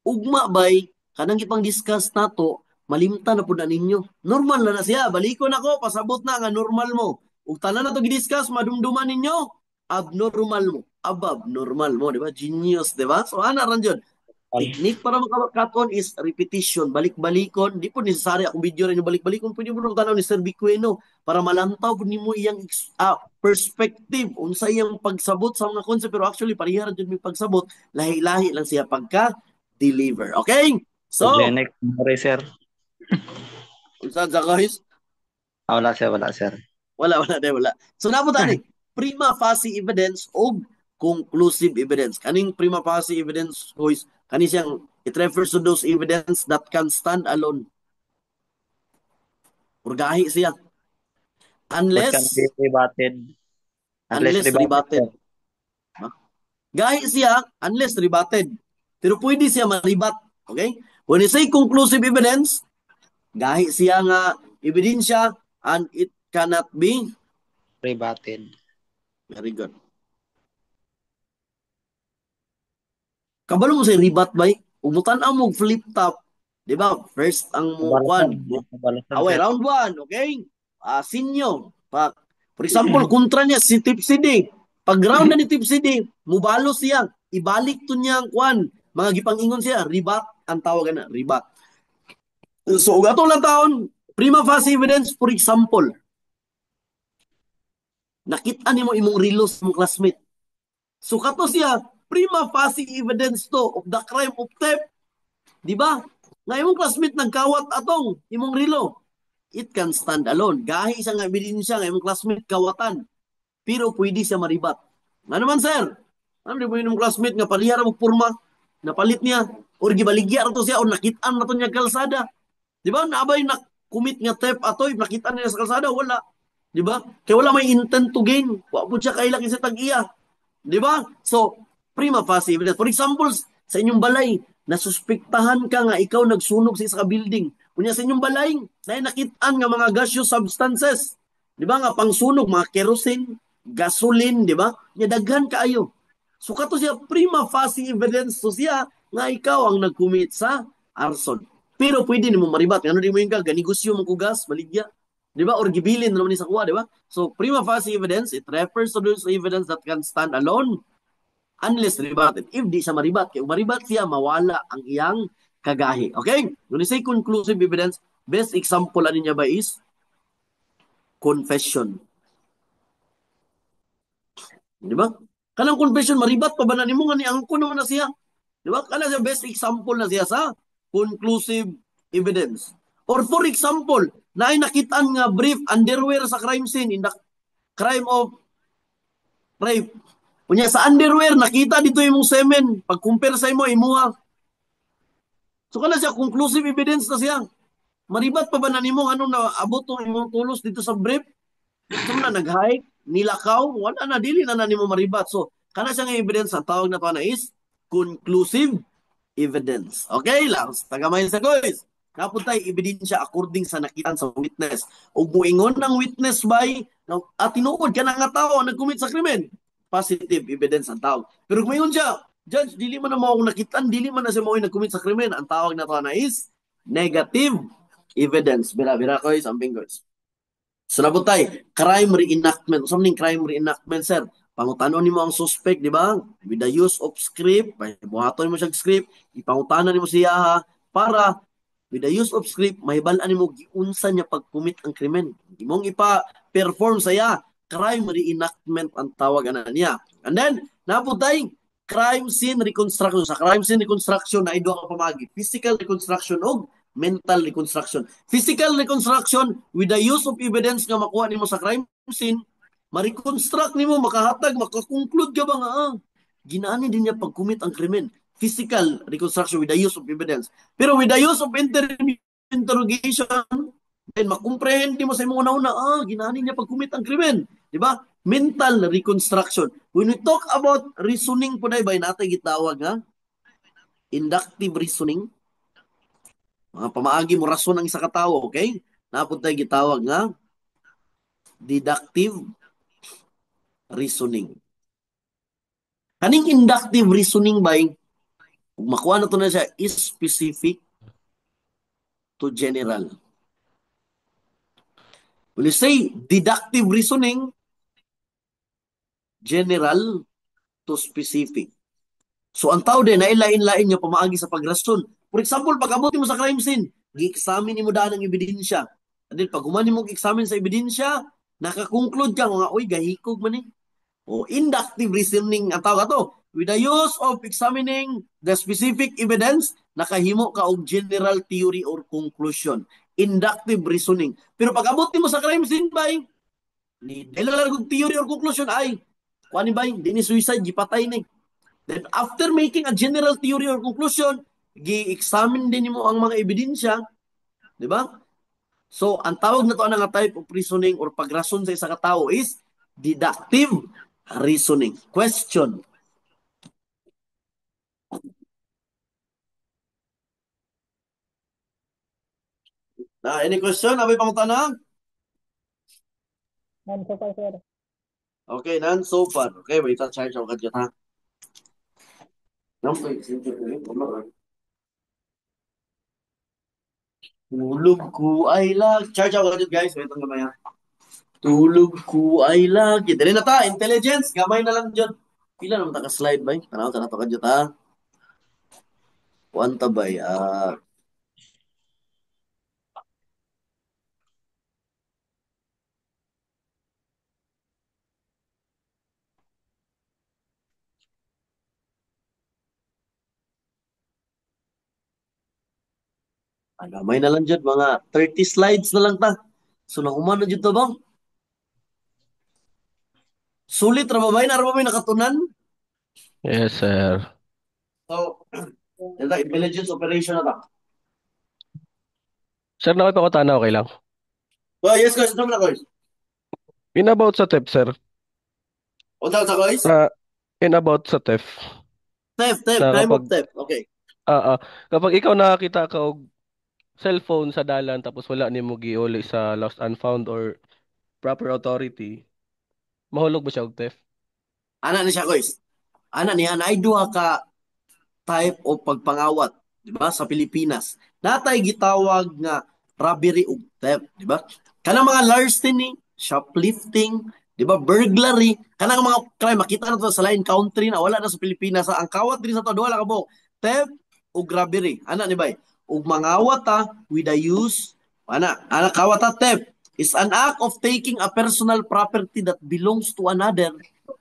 Ugma bay, kanang ipang discuss nato, malimtan na po na ninyo. Normal na siya. Balikon ako, pasabot na nga normal mo. Ug tanan na to gidiscuss, madumduman ninyo, abnormal mo. Above-normal mo, di ba? Genius, di ba? So, ana ran dyan. Technique para makakaton is repetition. Balik-balikon. Di po necessary akong video rin yung balik-balikon. Pwede mo nung tanaw ni Sir Bicueno para malantaw po nimo iyang perspective. Unsa iyang pagsabot sa mga concept. Pero actually, parihara dyan may pagsabot. Lahi-lahi lang siya pagka-deliver. Okay? So, Next, sir. unsa sa guys? Wala, sir. Wala, sir. Wala. So, napunta ni prima facie evidence o conclusive evidence. Kaning prima facie evidence, guys, kani siyang, it refers to those evidence that can stand alone. Urgahi siya. What can be rebutted? Unless rebutted. Gahi siya unless rebutted. Pero pwede siya maribat. Okay? When you say conclusive evidence, gahi siya nga ebidensya and it cannot be Rebutted. very good. Kabalo mo sa ribat bay, umutan mo flip top. Di ba? First ang mo kwan. Round 1, okay? Sinyo. For example, kontra niya si Tip CD. Pag round na ni Tip CD, mubalo siya. Ibalik to niya ang kwan. Mga gipangingon siya, ribat ang tawagan na, ribat. So, gato lang taon, prima facie evidence, for example, nakita ni mo imong relos mong classmate. So, kato siya, prima facie evidence to of the crime of theft. Di ba? Nga imong classmate nagkawat atong imong relo. It can stand alone. Gahi siya nga ebidensya nga imong classmate kawatan. Pero pwede siya maribat. Nga naman, sir? Ano di mo imong classmate nga palihara mo purma? Napalit niya. Or gibaligya to siya o nakitaan na to niya kalsada. Di ba? Naabay na commit nga theft atoy, nakita niya sa kalsada, wala. Di ba? Kaya wala may intent to gain. Wa po siya kailang isa tag-iya. Di ba? So, prima facie evidence. For example, sa inyong balay, nasuspektahan ka nga ikaw nagsunog sa isa ka building. Kunya sa inyong balay, nakitaan nga mga gaseous substances. Di ba? Nga pangsunog, mga kerosene, gasoline, di ba? Nya daghan kaayo. So, kato siya, prima facie evidence to siya nga ikaw ang nag-commit sa arson. Pero pwede ni mo maribat. Ano di mo yung ganigusyo mong kugas, baligya. Di ba? Or gibilin naman ni sa kuha, di ba? So, prima facie evidence, it refers to those evidence that can stand alone unless rebutted. If di siya maribat, kaya maribat siya, mawala ang iyang kagahi. Okay? When you say conclusive evidence, best example ano niya ba is confession. Di ba? Kanang confession, maribat pa ba na ni mo nga ni angko naman na siya? Di ba? Kanang siya best example na siya sa conclusive evidence. Or for example, na ay nakitaan nga brief underwear sa crime scene in the crime of rape. Kunya sa underwear, nakita dito yung semen. Pag compare sa imo, imuha. So kana siya, conclusive evidence na siya. Maribat pa ba na nimo anong naabot ng imong tulos dito sa brief? Saan na nag-hike, nilakaw, wala na, dili na nimo maribat. So, kana siya nga evidence, ang tawag na to na is conclusive evidence. Okay lang, tagamayin sa guys. Napuntay ebidensya according sa nakitaan sa witness. O buingon ng witness by at tinuod ka na nga tao ang nag-commit sa krimen. Positive evidence ang tawag. Pero kumingon siya, Judge, dili man na mo akong nakitaan, dili man na siya mo nag-commit sa krimen. Ang tawag na to na is negative evidence. Bira-bira ko is amping guys. So nabuntay, crime reenactment. Something crime reenactment, sir. Pangutanon nimo ang suspect, di ba? With the use of script, buhaton mo siya script, ipangutanan nimo siya ha, para with the use of script, mahibalaan nimo giunsa niya pag-commit ang krimen. Imong ipa-perform saya, crime reenactment ang tawag ana niya. And then, naputay, crime scene reconstruction. Sa crime scene reconstruction, na iduha ka pamagi. Physical reconstruction o mental reconstruction. Physical reconstruction, with the use of evidence nga makuha nimo sa crime scene, ma-reconstruct nimo, makahatag, makakonclude ka ba nga, ginaani din niya pag-commit ang krimen. physical reconstruction with the use of evidence. Pero with the use of interrogation, then makomprehend mo sa imong una-una, ginani niya pag-commit ang krimen. Di ba? Mental reconstruction. When we talk about reasoning po na ba, natay gitawag nga, inductive reasoning. Mga pamaagi mo rason ang isa ka tawo, okay? Napod tayo gitawag nga, deductive reasoning. Kaning inductive reasoning ba, kung makuha na ito na siya, is specific to general. When you say deductive reasoning, general to specific. So ang tao din, nailain-lain niya pamaagi sa pagrason. For example, pag-abuti mo sa crime scene, gi-examine mo daan ang ebidensya. And then pag humani mo gi-examine sa ebidensya, nakakonclude ka, nga, uy, gahikog man eh. O inductive reasoning ang tawag ato. With the use of examining the specific evidence, nakahimo ka og general theory or conclusion. Inductive reasoning. Pero pag abot mo sa crime scene ba, ni dala og theory or conclusion ay kuani ba, di ni suicide, gipatay ni. Then after making a general theory or conclusion, gi-examine din mo ang mga ebidensya, di ba? So ang tawag na to nga type of reasoning or pagrason sa isa ka tawo is deductive reasoning. Question. Any question? Abay pangutana? None so far, sir. Okay, none so far. Okay, wait, charge ako kadyo ha. Tulog ko ay lag. Charge ako kadyo guys. Wait, ang gamay ha. Tulog ko ay lag. Dali na ta, intelligence. Gamay na lang dyan. Pila naman ta ka-slide ba? Tanaw, tanaw to kadyo ta. Kuan tabay. Gamay na lang dyan. Mga 30 slides na lang ta. So, nakuman na dyan to bang? Sulit ra ba ba? Nara ba may nakatunan? Yes, sir. So, ito, intelligence operation na ta. Sir, nakipakutana, okay lang? Well, yes, guys. Ito na, guys. In about sa TEF, sir. O, sa guys? In about sa TEF. Theft, Sa crime of kapag, theft. Okay. kapag ikaw nakakita ka og cellphone sa dalan tapos wala nimo giuli sa lost and found or proper authority, mahulog ba siya og theft? Ana na siya, guys. Ana niya, na ay duha ka type o pagpangawat, di ba, sa Pilipinas. Natay gitawag nga robbery ug theft, di ba? Kanang mga larceny, shoplifting, di ba, burglary, kanang mga crime makita na to sa lain country na wala na sa Pilipinas. Ang kawat diri sa to wala ka mo theft ug robbery. Ana ni bay? Ug mangawat ta with the use ana kawat ta theft is an act of taking a personal property that belongs to another.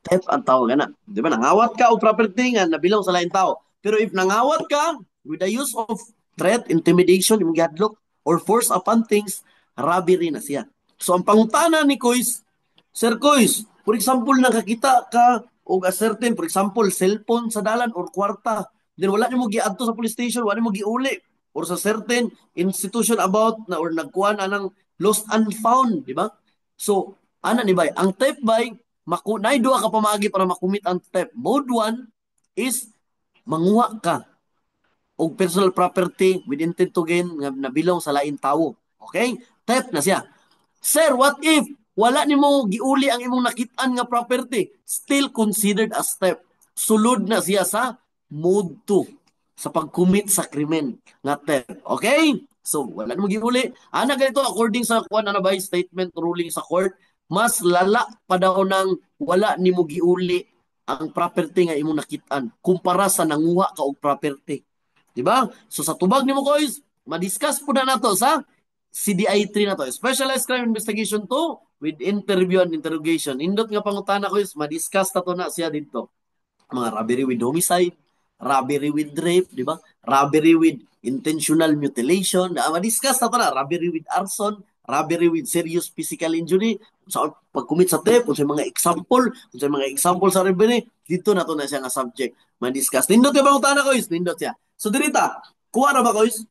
Theft ang tawag na. Di ba? Nangawat ka o property nga na belong sa lain tao. Pero if nangawat ka with the use of threat, intimidation, yung gadlock, or force upon things, robbery na siya. So ang pangutana ni Kois, Sir Kois, for example, nakakita ka o a certain, for example, cellphone sa dalan or kwarta, then wala niyo mo giadto sa police station, wala niyo mo giuli, or sa certain institution about na or nagkuha na ng lost and found, di ba? So, ana ni bay, ang theft bay, nay duha ka pamaagi para makumit ang theft. Mode 1 is manguha ka og personal property with intent to gain nga nabilong sa lain tawo. Okay? Theft na siya. Sir, what if wala nimo giuli ang imong nakit-an nga property? Still considered as theft. Sulod na siya sa mode 2 sa pag-commit sa krimen nga theft. Okay? So, wala nimo giuli. Ana ganito according sa kuan na ba statement ruling sa court, mas lala pa daw nang wala nimo giuli ang property nga imong nakit-an kumpara sa nanguha ka og property. Di ba? So sa tubag nimo guys, ma-discuss po na nato sa CDI 3 na to, Specialized Crime Investigation 2 with interview and interrogation. Indot nga pangutana ko is ma-discuss na to na siya dito. Mga robbery with homicide, robbery with rape, di ba? Robbery with intentional mutilation, ma-discuss na to na, robbery with arson, robbery with serious physical injury, sa pag-commit sa theft, kung sa mga example sa robbery, Dito na to na siya nga subject ma-discuss. Nindot yung bangutana ko is, nindot siya. So dirita, kuha ra ba ko is?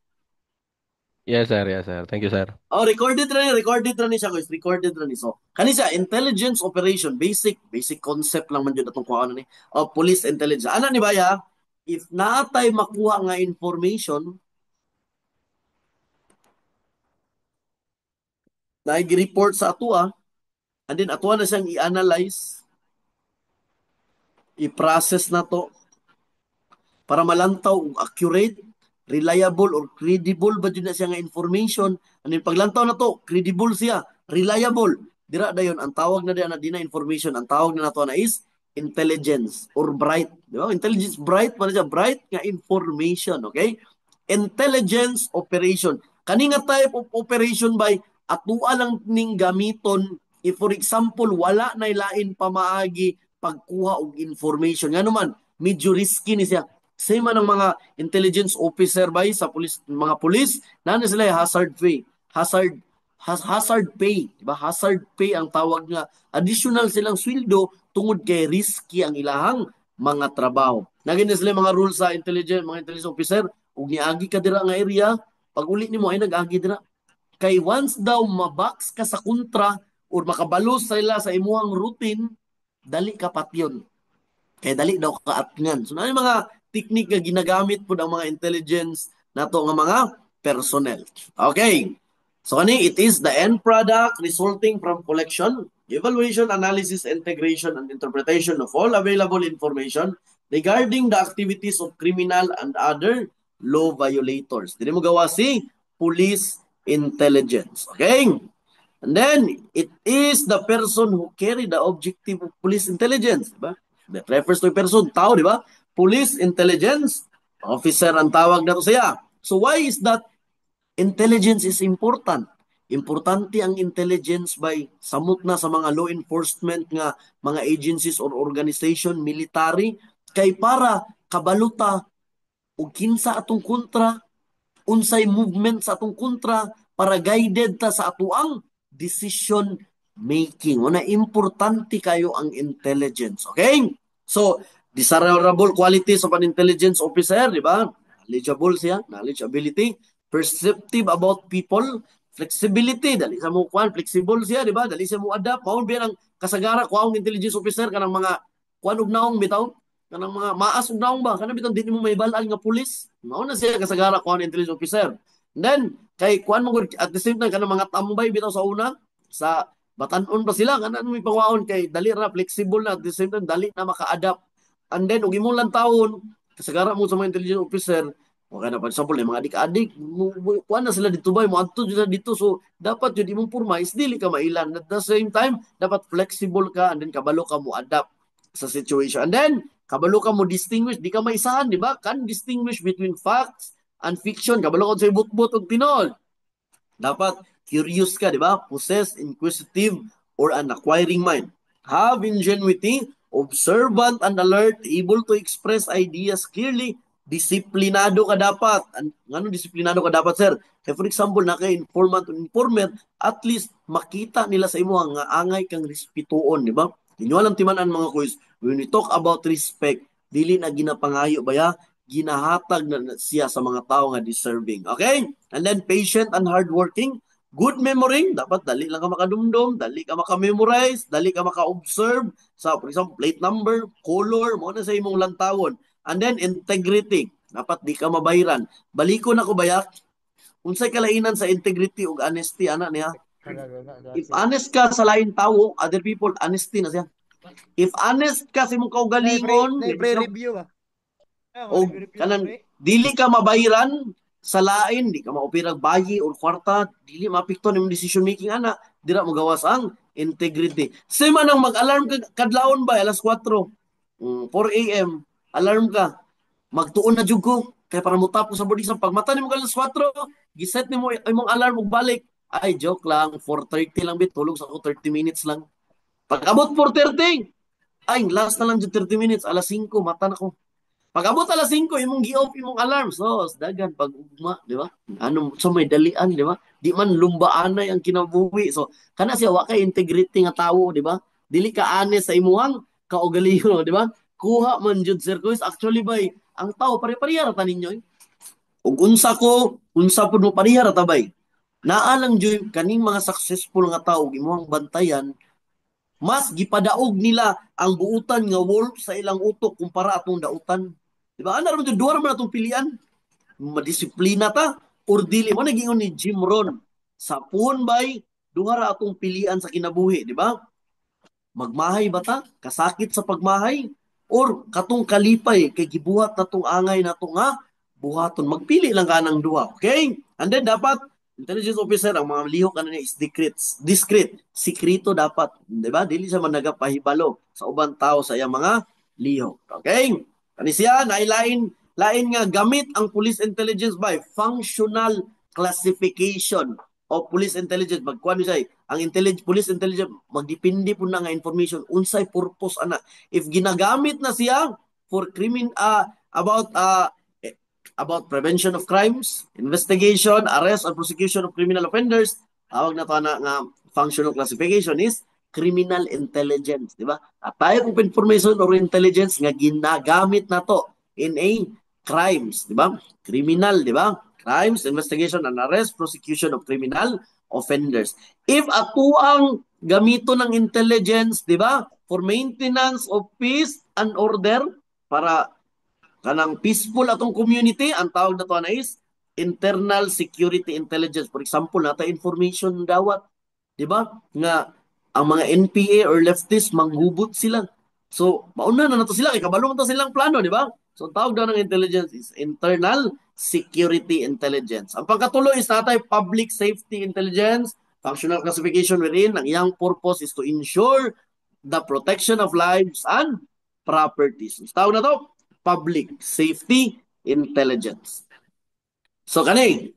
Yes, sir. Yes, sir. Thank you, sir. Oh, recorded ra ni siya ko is, recorded ra ni. So, kani siya, intelligence operation, basic concept lang man yun atong kuha ni. Police intelligence. Ana ni Baya, if naatay makuha nga information, na i-report sa atua, and then atua na siyang i-analyze, i-process na to, para malantaw kung accurate, reliable, or credible ba dyan na siya nga information. And then paglantaw na to, credible siya, reliable. Dira dayon ang tawag na diyan na di na information, ang tawag na nato na is intelligence or bright. Di ba? Intelligence, bright, pa siya, bright nga information, okay? Intelligence operation. Kani nga type of operation by atua lang ning gamiton if for example wala na lain pamaagi pagkuha og information. Nga naman, medyo risky ni siya. Same man ang mga intelligence officer ba sa pulis, mga pulis, na sila hazard pay. Hazard pay, diba? Hazard pay ang tawag nga. Additional silang sweldo tungod kay risky ang ilahang mga trabaho. Naging na sila mga rules sa mga intelligence officer, ug niagi ka dira nga area, pag uli nimo ay nag-agi dira. Kay once daw mabox ka sa kontra or makabalos sila sa imuhang routine, dali ka patyon. Kaya dali daw kaatngan. So, na yung mga technique nga ginagamit po ng mga intelligence nato nga mga personnel. Okay. So, it is the end product resulting from collection, evaluation, analysis, integration, and interpretation of all available information regarding the activities of criminal and other law violators. Dili mo gawa si police intelligence. Okay? And then, it is the person who carry the objective of police intelligence. Diba? That refers to a person, tao, di ba? Police intelligence officer ang tawag na to siya. So why is that intelligence is important? Importante ang intelligence by samot na sa mga law enforcement nga mga agencies or organization, military, kay para kabaluta o kinsa atong kontra, unsay movement sa atong kontra, para guided ta sa atuang decision making. Una, importante kayo ang intelligence. Okay? So, desirable qualities of an intelligence officer, di ba? Knowledgeable siya, knowledge, ability, perceptive about people, flexibility, dali sa mo kuan, flexible siya, di ba? Dali siya mo adapt. Maun biya ang kasagara kuang intelligence officer kanang mga kuan ug naong bitaw, kanang mga maas ug naong ba, kanang bitaw di mo may balaan nga pulis. Mao na siya kasagara kuang intelligence officer. And then kay kuan mo at the same time kanang mga tambay bitaw sa una sa batanon pa sila kanang may pangwaon kay dali ra flexible na at the same time dali na maka-adapt. And then ug imong lang taon kasagara mo sa mga intelligence officer o kana pa example mga adik-adik kuan na sila dito ba mo adto sila dito, so dapat jud imong porma is dili ka mailan at the same time dapat flexible ka and then kabalo ka mo adapt sa situation, and then kabalo ka mo distinguish, di ka maisahan, di ba? Can distinguish between facts and fiction. Kabalo ko sa ibutbut og tinol. Dapat curious ka, di ba? Possess inquisitive or an acquiring mind. Have ingenuity, observant and alert, able to express ideas clearly. Disiplinado ka dapat. Ano disiplinado ka dapat, sir? Kaya for example, na kay informant o informer, at least makita nila sa imo nga angay kang respetuon, di ba? Inyo alam timanan mga kuys, when we talk about respect, dili na ginapangayo baya, ginahatag na siya sa mga tao nga deserving. Okay? And then patient and hardworking, good memory, dapat dali lang ka makadumdum, dali ka makamemorize, dali ka maka-observe sa, for example, plate number, color, mo na sa imong lantawon. And then integrity, dapat di ka mabayran. Baliko na ko baya, unsay kalainan sa integrity ug honesty ana niya. If honest ka sa lain tao, other people, honesty na siya. If honest ka sa imong kaugalingon, Pre-review ba? o kanang dili ka mabayran sa lain, di ka maopirag bayi or kwarta, dili mapikto nimong decision making ana, dira mo gawas ang integrity. Say man ang mag-alarm ka kadlawon ba alas 4, 4 AM, alarm ka. Magtuon na jud ko kay para mo tapos sa boarding sa pagmata nimo alas 4, giset nimo imong alarm ug balik. Ay, joke lang, 4:30 lang bit, tulog sa ako 30 minutes lang. Pag-abot 4:30, ay, last na lang dyan 30 minutes, alas 5, mata na ko. Pag-abot alas 5, imong gi-off imong alarm. So, dagan pag-ugma, di ba? Ano, so may dalian, di ba? Di man lumbaanay ang kinabuhi. So, kana siya, wa kay integrity nga tawo, di ba? Dili ka honest sa imuhang kaugalingon, di ba? kuha man jud Sir Chris. Actually bay, ang tao pare-pareha ra ta ninyo. Ug unsa pud mo pareha ra ta bay. Naalang jud kaning mga successful nga tao gimuhang bantayan, mas gipadaog nila ang buutan nga wolf sa ilang utok kumpara atong dautan. Di ba? Ana ra man jud duha ra man atong pilian. Madisiplina ta or dili mo nagingon ni Jim Rohn. Sa puhon bay, duha ra atong pilian sa kinabuhi, di ba? Magmahay ba ta? Kasakit sa pagmahay? Or katong kalipay kay gibuhat natong angay nato nga buhaton. Magpili lang ka ng duha. Okay? And then dapat intelligence officer ang mga lihok ano niya is discreet. Sikrito dapat, di ba? Dili siya man nagapahibalo sa ubang tao sa iyang mga lihok. Okay? Kani siya nailain nga gamit ang police intelligence by functional classification of police intelligence. Magkuhan siya ang police intelligence magdepende po na nga information unsay purpose ana. If ginagamit na siya for about prevention of crimes, investigation, arrest, or prosecution of criminal offenders, tawag na to na nga functional classification is criminal intelligence, di ba? At tayo kung information or intelligence nga ginagamit na to in a crimes, di ba? Criminal, di ba? Crimes, investigation, and arrest, prosecution of criminal offenders. If ato ang gamito ng intelligence, di ba? For maintenance of peace and order, para kanang peaceful atong community, ang tawag na to na is internal security intelligence. For example, nata information dawat, di ba? Nga ang mga NPA or leftist manghubot sila. So, mauna na nato sila, ikabalo man to silang plano, di ba? So, tawag daw ng intelligence is internal security intelligence. Ang pagkatulo is natay public safety intelligence, functional classification wherein ang iyang purpose is to ensure the protection of lives and properties. So, tawag na to public safety intelligence. So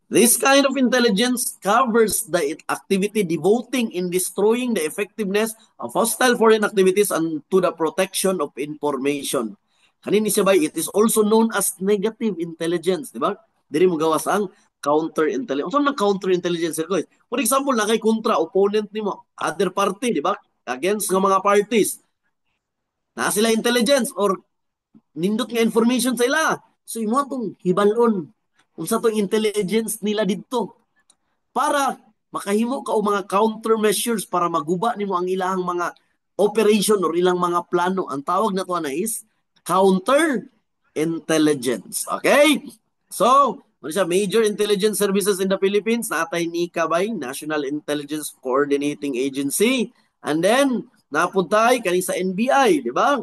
this kind of intelligence covers the activity devoting in destroying the effectiveness of hostile foreign activities and to the protection of information. Kanini siya ba, it is also known as negative intelligence, di ba? Diri mo gawas ang counter-intelligence. Ano ang counter-intelligence? For example, na kay kontra, opponent nimo, other party, di ba? Against ng mga parties. Na sila intelligence or nindot nga information sa ila. So, imo itong hibalon. Unsa itong intelligence nila dito. Para makahimo ka o mga countermeasures para maguba nimo ang ilang mga operation or ilang mga plano. Ang tawag na to na is counter-intelligence. Okay? So, major intelligence services in the Philippines, natay NICA by National Intelligence Coordinating Agency. And then, napuntay kani sa NBI, di ba?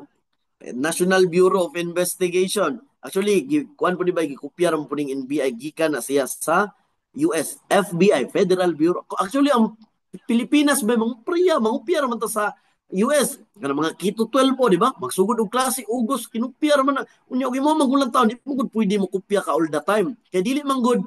National Bureau of Investigation. Actually, kuan po di ba, gikopya rin po ng NBI, gikan na siya sa US, FBI, Federal Bureau. Actually, ang Pilipinas ba, mangupya naman ta sa US. Kana mga Kito 12 po, di ba? Magsugod og klase, Ugos, kinupya naman na. Unya, mo magulang taon, di mo pwede mo kopya ka all the time. Kaya dili man good,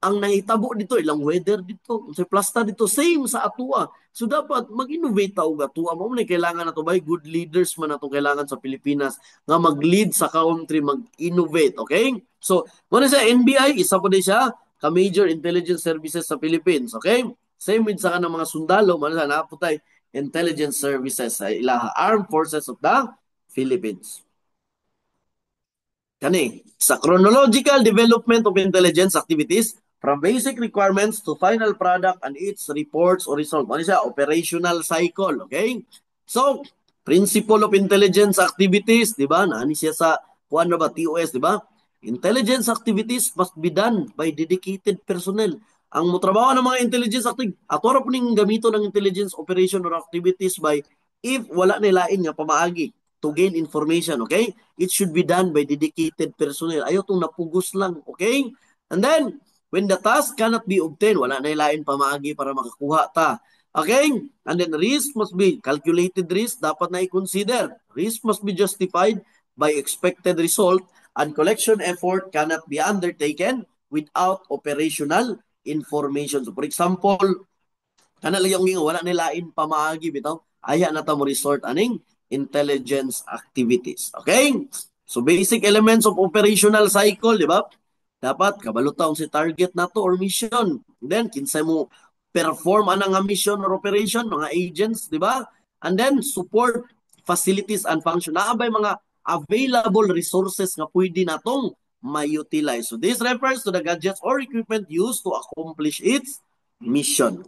ang nahitabo dito, ilang weather dito, sa plasta dito, same sa atua. So dapat mag-innovate tao atua. Mo na kailangan nato ba good leaders man nato kailangan sa Pilipinas nga mag-lead sa country, mag-innovate, okay? So, muna sa NBI, isa po din siya ka major intelligence services sa Philippines, okay? Same with sa kanang mga sundalo, muna sa naputay intelligence services sa ilaha Armed Forces of the Philippines. Kani, sa chronological development of intelligence activities, from basic requirements to final product and its reports or result. Ano siya? Operational cycle. Okay? So, principle of intelligence activities, di ba? Naani siya sa, kuan na ba, TOS, di ba? Intelligence activities must be done by dedicated personnel. Ang motrabaho ng mga intelligence activities, ato ra po ning gamito ng intelligence operation or activities by if wala nilain nga pamaagi to gain information, okay? It should be done by dedicated personnel. Ayaw itong napugos lang, okay? And then, when the task cannot be obtained, wala na ilain pamaagi para makakuha ta. Okay? And then risk must be, calculated risk, dapat na i-consider. Risk must be justified by expected result and collection effort cannot be undertaken without operational information. So for example, kana lang yung wala nilain pamaagi bitaw, aya na ta mo resort aning intelligence activities. Okay? So basic elements of operational cycle, di ba? Dapat kabalo taon si target nato or mission. Then kinsay mo perform anang mission or operation, mga agents, di ba? And then support facilities and function. Naabay mga available resources nga pwede natong ma-utilize. So this refers to the gadgets or equipment used to accomplish its mission.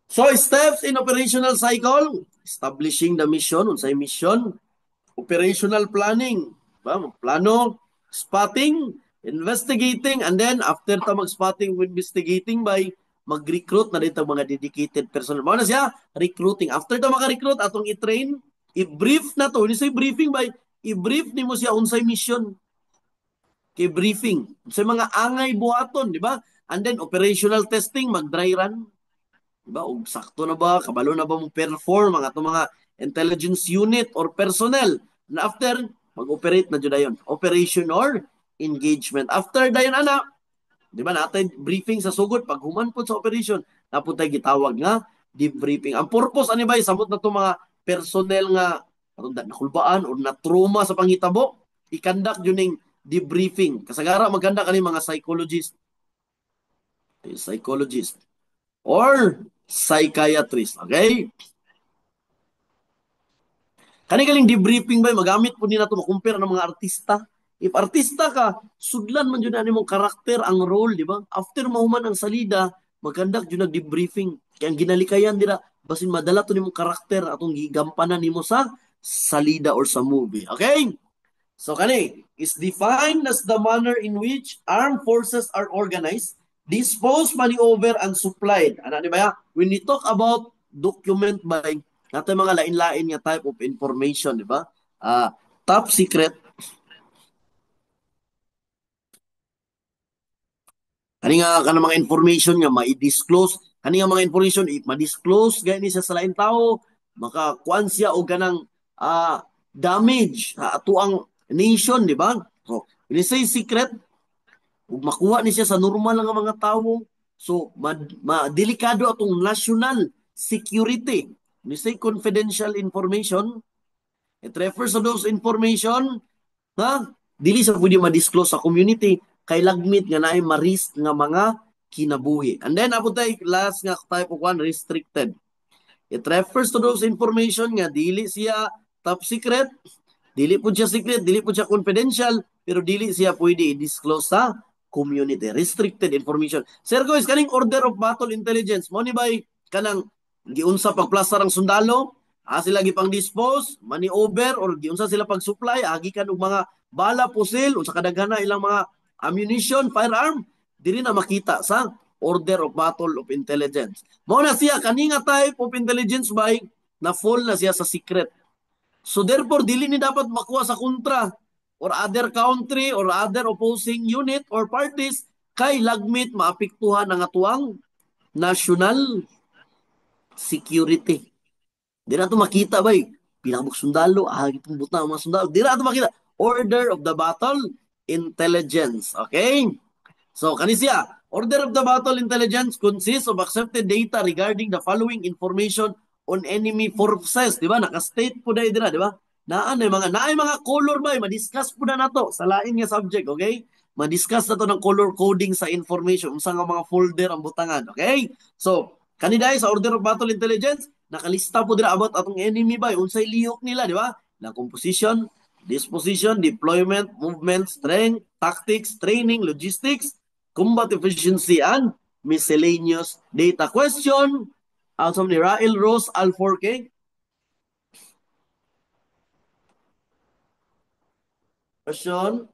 So steps in operational cycle, establishing the mission, unsay mission, operational planning, plano, spotting, investigating, and then after ta mag-spotting, investigating by mag-recruit na dito mga dedicated personnel. Mao na siya, recruiting. After ta maka-recruit, atong i-train, i-brief na to. Hindi say briefing by, i-brief ni mo siya unsay mission. Kay briefing. Unsay mga angay buhaton, di ba? And then operational testing, mag-dry run. Diba? O sakto na ba? Kabalo na ba mo perform ang atong mga intelligence unit or personnel? And after, mag-operate na dyan dayon. Operation or engagement. After dayon, ana, di ba natin briefing sa sugod, pag human po sa operation, napuntay gitawag nga debriefing. Ang purpose, ano ba, samot na itong mga personnel nga nakulbaan o na-trauma sa panghitabo, ikandak yun yung debriefing. Kasagara, maganda kani mga psychologist or psychiatrist. Okay? Kani-kaling debriefing ba, magamit po nila ito makumpare ng mga artista. If artista ka, sudlan man yun mong karakter, ang role, di ba? After mahuman ang salida, magkandak yun nag-debriefing. Kaya ang ginalikayan nila, basin madala to ni mong karakter atong gigampanan nimo sa salida or sa movie. Okay? So kani, is defined as the manner in which armed forces are organized, disposed, maneuver, and supplied. Ano di ba? When we talk about document by natin mga lain-lain nga type of information, di ba? Top secret. Kani nga kanang mga information nga ma-disclose, kani nga mga information ma-disclose gani siya sa lain tao, makakuan siya og kanang damage ato ang nation, di ba? So, ini say secret, ug makuha ni siya sa normal nga mga tawo. So, delikado atong national security. Ni say confidential information, it refers to those information dili sa pwede ma-disclose sa community kay lagmit nga naay ma-risk nga mga kinabuhi. And then apotay last nga type of one, restricted. It refers to those information nga dili siya top secret, dili po siya secret, dili po siya confidential, pero dili siya pwede i-disclose sa community. Restricted information. Sir guys, kaning order of battle intelligence, mo ni bay kanang giunsa pagplastar ang sundalo, sila gipang dispose, maneuver, or giunsa sila pag-supply, agikan og mga bala, pusil, o sa kadaghana ilang mga ammunition, firearm, dili na makita sa order of battle of intelligence. Mao na siya, kaninga type of intelligence by na fall na siya sa secret. So therefore, dili ni dapat makuha sa kontra or other country or other opposing unit or parties kay lagmit maapektuhan ang atuang national security. Di na ito makita ba pinakabok sundalo, itong buta ang mga sundalo. Di na ito makita. Order of the battle intelligence. Okay? So, kanisya, order of the battle intelligence consists of accepted data regarding the following information on enemy forces. Di ba? Naka-state po na yun, di ba? Naay mga color ba? Ma-discuss po na nato sa lain nga subject. Okay? Ma-discuss na to ng color coding sa information. Unsa nga mga folder ang butangan. Okay? So, kaniday sa order of battle intelligence, nakalista po dira about atong enemy ba? Unsay lihok nila, di ba? Na composition, disposition, deployment, movement, strength, tactics, training, logistics, combat efficiency, and miscellaneous data. Question, out ni Rael Rose Alforque. Question?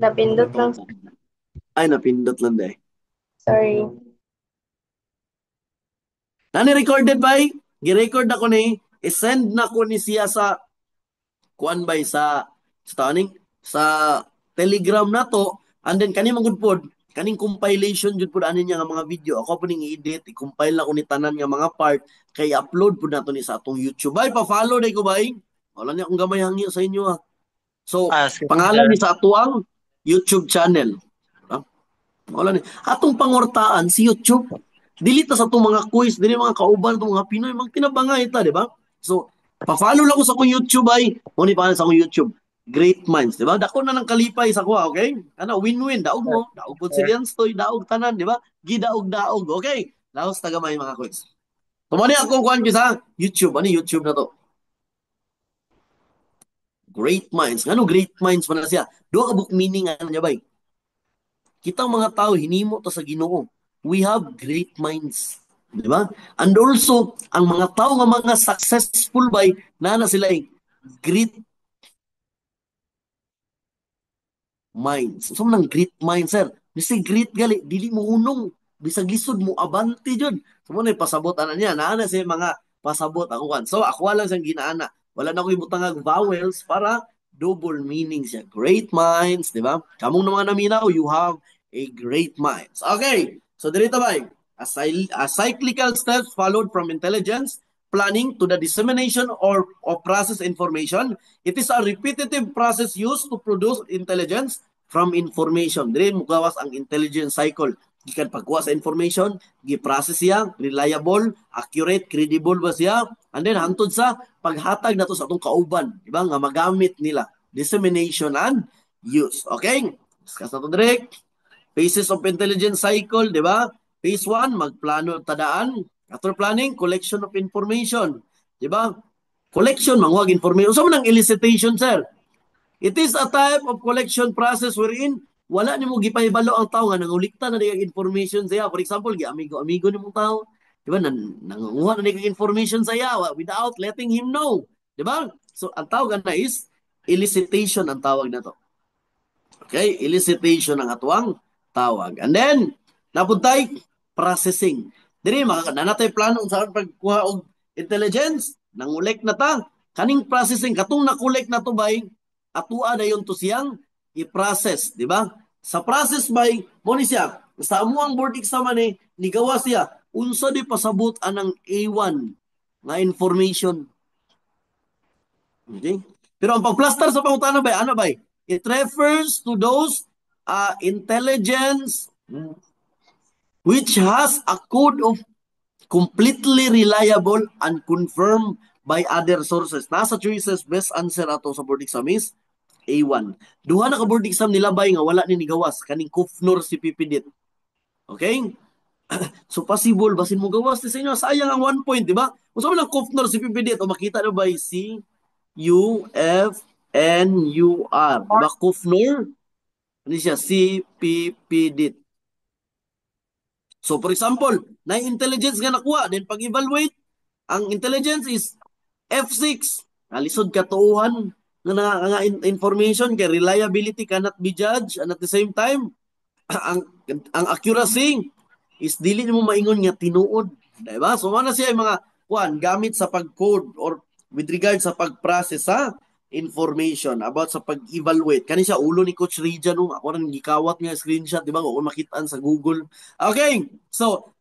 Napindot lang. Ay, napindot lang dahil. Sorry. Nani-recorded ba? Gi-record ako ni, i-send na ko ni siya sa kuan ba sa Telegram na to, and then kani magud pod kaning compilation jud pod ani niya nga mga video. Ako po ning i-edit, i-compile na ko ni tanan nga mga part kay upload pod nato ni sa atong YouTube. Bay pa-follow day ko bay. Wala ni akong gamay hangyo sa inyo So, pangalan ni sa atuang YouTube channel. Wala ni. Atong pangortaan si YouTube. Dili ta sa itong mga quiz, dili mga kauban itong mga Pinoy, magtinabangay ta, di ba? So, pa-follow lang ko sa akong YouTube ay, muni pa sa akong YouTube, Great Minds, di ba? Dako na ng kalipay sa kuha, okay? Win-win, daog mo, daog po si Rianstoy, daog tanan, di ba? Gidaog-daog, okay? Laos tagamay mga quiz. Tumani akong kuhan ko sa YouTube, ano YouTube na to? Great minds. Ano great minds man na siya? Duha ka book meaning ano niya bay? Kitang mga tao hinimo ta sa Ginoo. We have great minds. Di ba? And also, ang mga tao nga mga successful bay, na sila great minds. So, nang great minds, sir. Bisag great gali, dili mo unong. Bisag lisod mo, abante dyan. So, muna pasabot ana niya. Naana siya mga pasabot ako kan. So, ako lang siyang ginaana. Wala na ko ibutang vowels para double meaning siya. Great minds, di ba? Kamong na mga naminaw, you have a great minds. Okay. So, dito ba? A cyclical steps followed from intelligence, planning to the dissemination or of process information. It is a repetitive process used to produce intelligence from information. Dili mo gawas ang intelligence cycle. Gikan pagkuha sa information, gi-process siya, reliable, accurate, credible ba siya, and then hantod sa paghatag nato sa atong kauban, di ba? Nga magamit nila. Dissemination and use. Okay? Discuss na to direct. Phases of intelligence cycle, di ba? Phase 1, magplano tadaan. After planning, collection of information. Di ba? Collection, manguhag information. Sa manang elicitation, sir. It is a type of collection process wherein wala nimo gipahibalo ang tao nga nangulikta na niyang information sa iya. For example, amigo nimong tao, di ba? Nangunguha na niyang information sa iya without letting him know. Di ba? So, ang tawag na is elicitation ang tawag na to. Okay? Elicitation ang atuang tawag. And then, napuntay, processing. Dili, nanatay plano sa pagkuha og intelligence, nangulik na ta, kaning processing, katong nakulik na to bay, atua na yun to siyang i-process, di ba? Sa process bay, mo ni siya, sa amuang board exam ni, nigawa siya, unsa di pasabot anang A1 nga information. Okay? Pero ang pagplaster sa pangutana bay, ano bay? It refers to those intelligence which has a code of completely reliable and confirmed by other sources. Nasa choices, best answer ato sa board exam is A1. Duha na ka board exam nila bay nga wala ni nigawas kaning Kufnor si Pipidit. Okay? So possible basin mo gawas sa inyo sayang ang 1 point, di ba? Unsa man ang Kufnor si Pipidit o makita na bay si UFNUR. Diba? Kufnor? Ano siya? CPPDIT. So, for example, na intelligence nga nakuha, then pag-evaluate, ang intelligence is F6. Alisod katuuhan nga information kay reliability cannot be judged and at the same time, ang accuracy is dili mo maingon nga tinuod. Diba? So, mana siya yung mga gamit sa pag-code or with regard sa pag-process sa information about sa pag-evaluate. Kani siya ulo ni Coach Rija nung ako nang gikawat nga screenshot, di ba? Kung makitaan sa Google. Okay. So,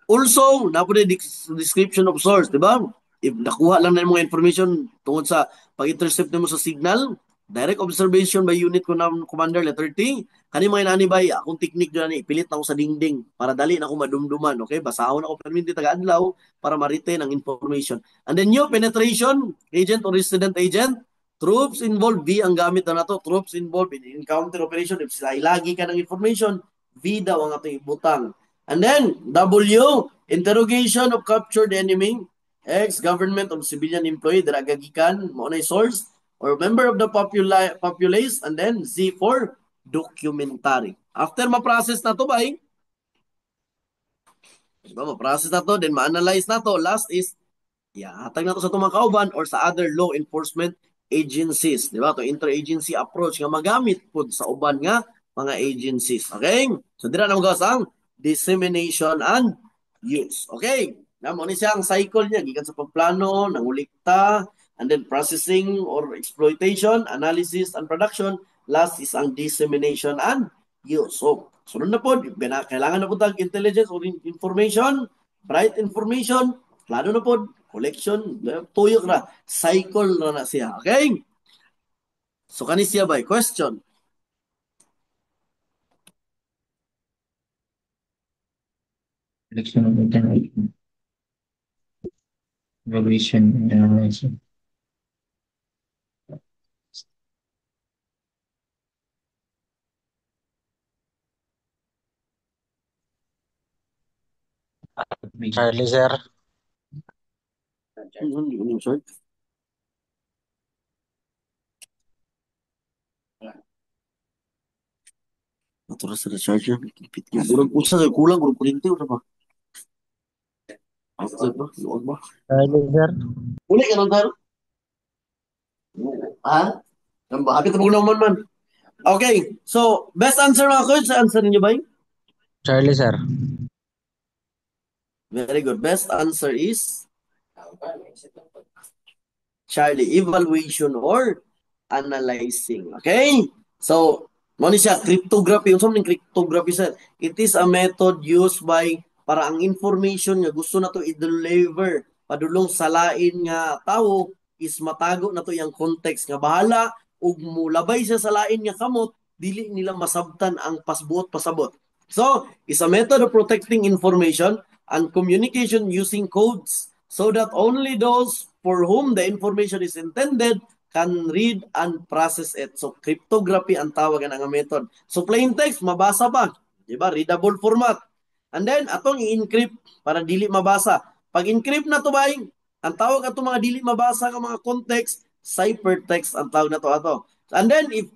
also, napo na description of source, di ba? If nakuha lang na yung mga information tungod sa pag-intercept mo sa signal, direct observation by unit commander letter T. Kani mga inani bay, akong technique doon ipilit na ako sa dingding para dali na ako madumduman, okay? Basahon ako perminti taga-adlaw para ma-retain ang information. And then new penetration agent or resident agent, troops involved, V ang gamit na nato, troops involved in encounter operation. If sila ilagi ka ng information, V daw ang atong ibutang. And then W, interrogation of captured enemy, X, government of civilian employee, dragagikan, mo na source, or member of the populace, and then Z for documentary. After ma-process na to ba diba, ma-process na to, then ma-analyze na to, last is, hatag na to sa itong kauban or sa other law enforcement agencies. Diba? To interagency approach nga magamit po sa uban nga mga agencies. Okay? So, dira na magawas ang dissemination and use. Okay? Namo ni siya ang cycle niya gikan sa pagplano, nangulikta, and then processing or exploitation, analysis and production. Last is ang dissemination and use. So, sunod na po, kailangan na po tag intelligence or information, right information, plano na po, collection, tuyok na, cycle na siya. Okay? So, kani siya ba? Question? Collection of information, evaluation, and analysis. Charlie, sir. Short. Aturan sa charger. Kulang po siya. Kulang. Kulang kuryente. Ano ba? Ano ba? Ano ba? Charlie, sir. Uli ka nang ha? Bakit mo naman man? Okay. So, best answer mga coach. Sa answer niyo ba yun? Charlie, sir. Very good. Best answer is Charlie. Evaluation or analyzing. Okay? So, ano siya? Cryptography. Yung something cryptography, sir. It is a method used by para ang information nga gusto na to i-deliver padulong sa lain nga tao is matago na to yung context nga bahala ug mulabay siya sa lain nga kamot dili nila masabtan ang pasbuot pasabot. So, is a method of protecting information and communication using codes so that only those for whom the information is intended can read and process it. So, cryptography ang tawag nga method. So, plain text, mabasa ba? Diba? Readable format. And then, atong i-encrypt para dili mabasa. Pag encrypt na to ba, ang tawag ato mga dili mabasa ng mga context, ciphertext ang tawag na to ato. And then, if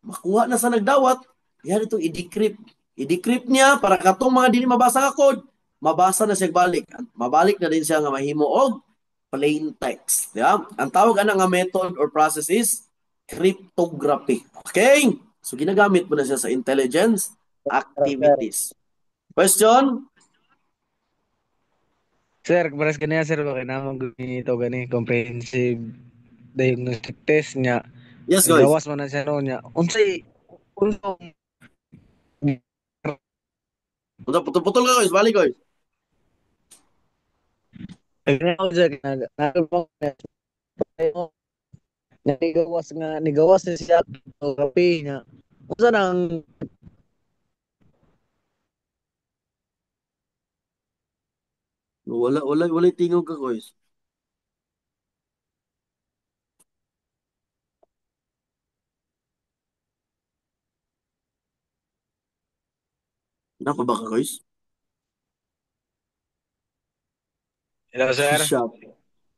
makuha na sa nagdawat, yan itong i-decrypt. I-decrypt niya para katong mga dili mabasa nga code, mabasa na siya balik. Mabalik na din siya nga mahimo og plain text. Yeah? Ang tawag nga method or process is cryptography. Okay? So, ginagamit mo na siya sa intelligence activities. Question? Sir, paras kaniya sir, bakit naman ganito gani comprehensive diagnostic test niya. Yes, guys. Gawas man na siya ron niya. Unsay Putol ka, guys. Balik, guys. nigawas na siya kape niya. Unsa nang Wala tingog ka, guys. Napa ba ka, guys? Hello sir. Shop.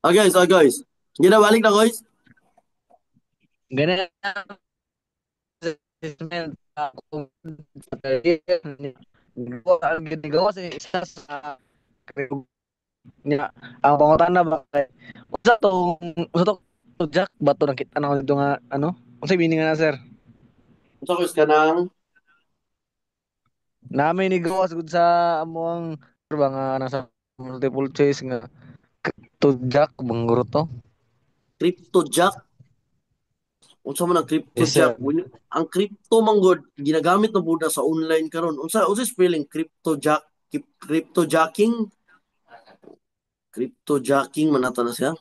Guys. Ginabalik na, guys. Ganun nigawas na isa sa niya. Ang pangutan na ba usa to Jack bato nakita na dito nga ano? Unsay meaning na sir? Unsa guys ka nang Namin ni gawas gud sa amuang ba nga nasa multiple choice nga to Jack banguro to. crypto jack? Unsa man ang crypto Yes, sir. jack? Ang crypto manggod ginagamit na buda sa online karon. Unsa spelling crypto jack? Crypto jacking? Crypto jacking man ata na siya.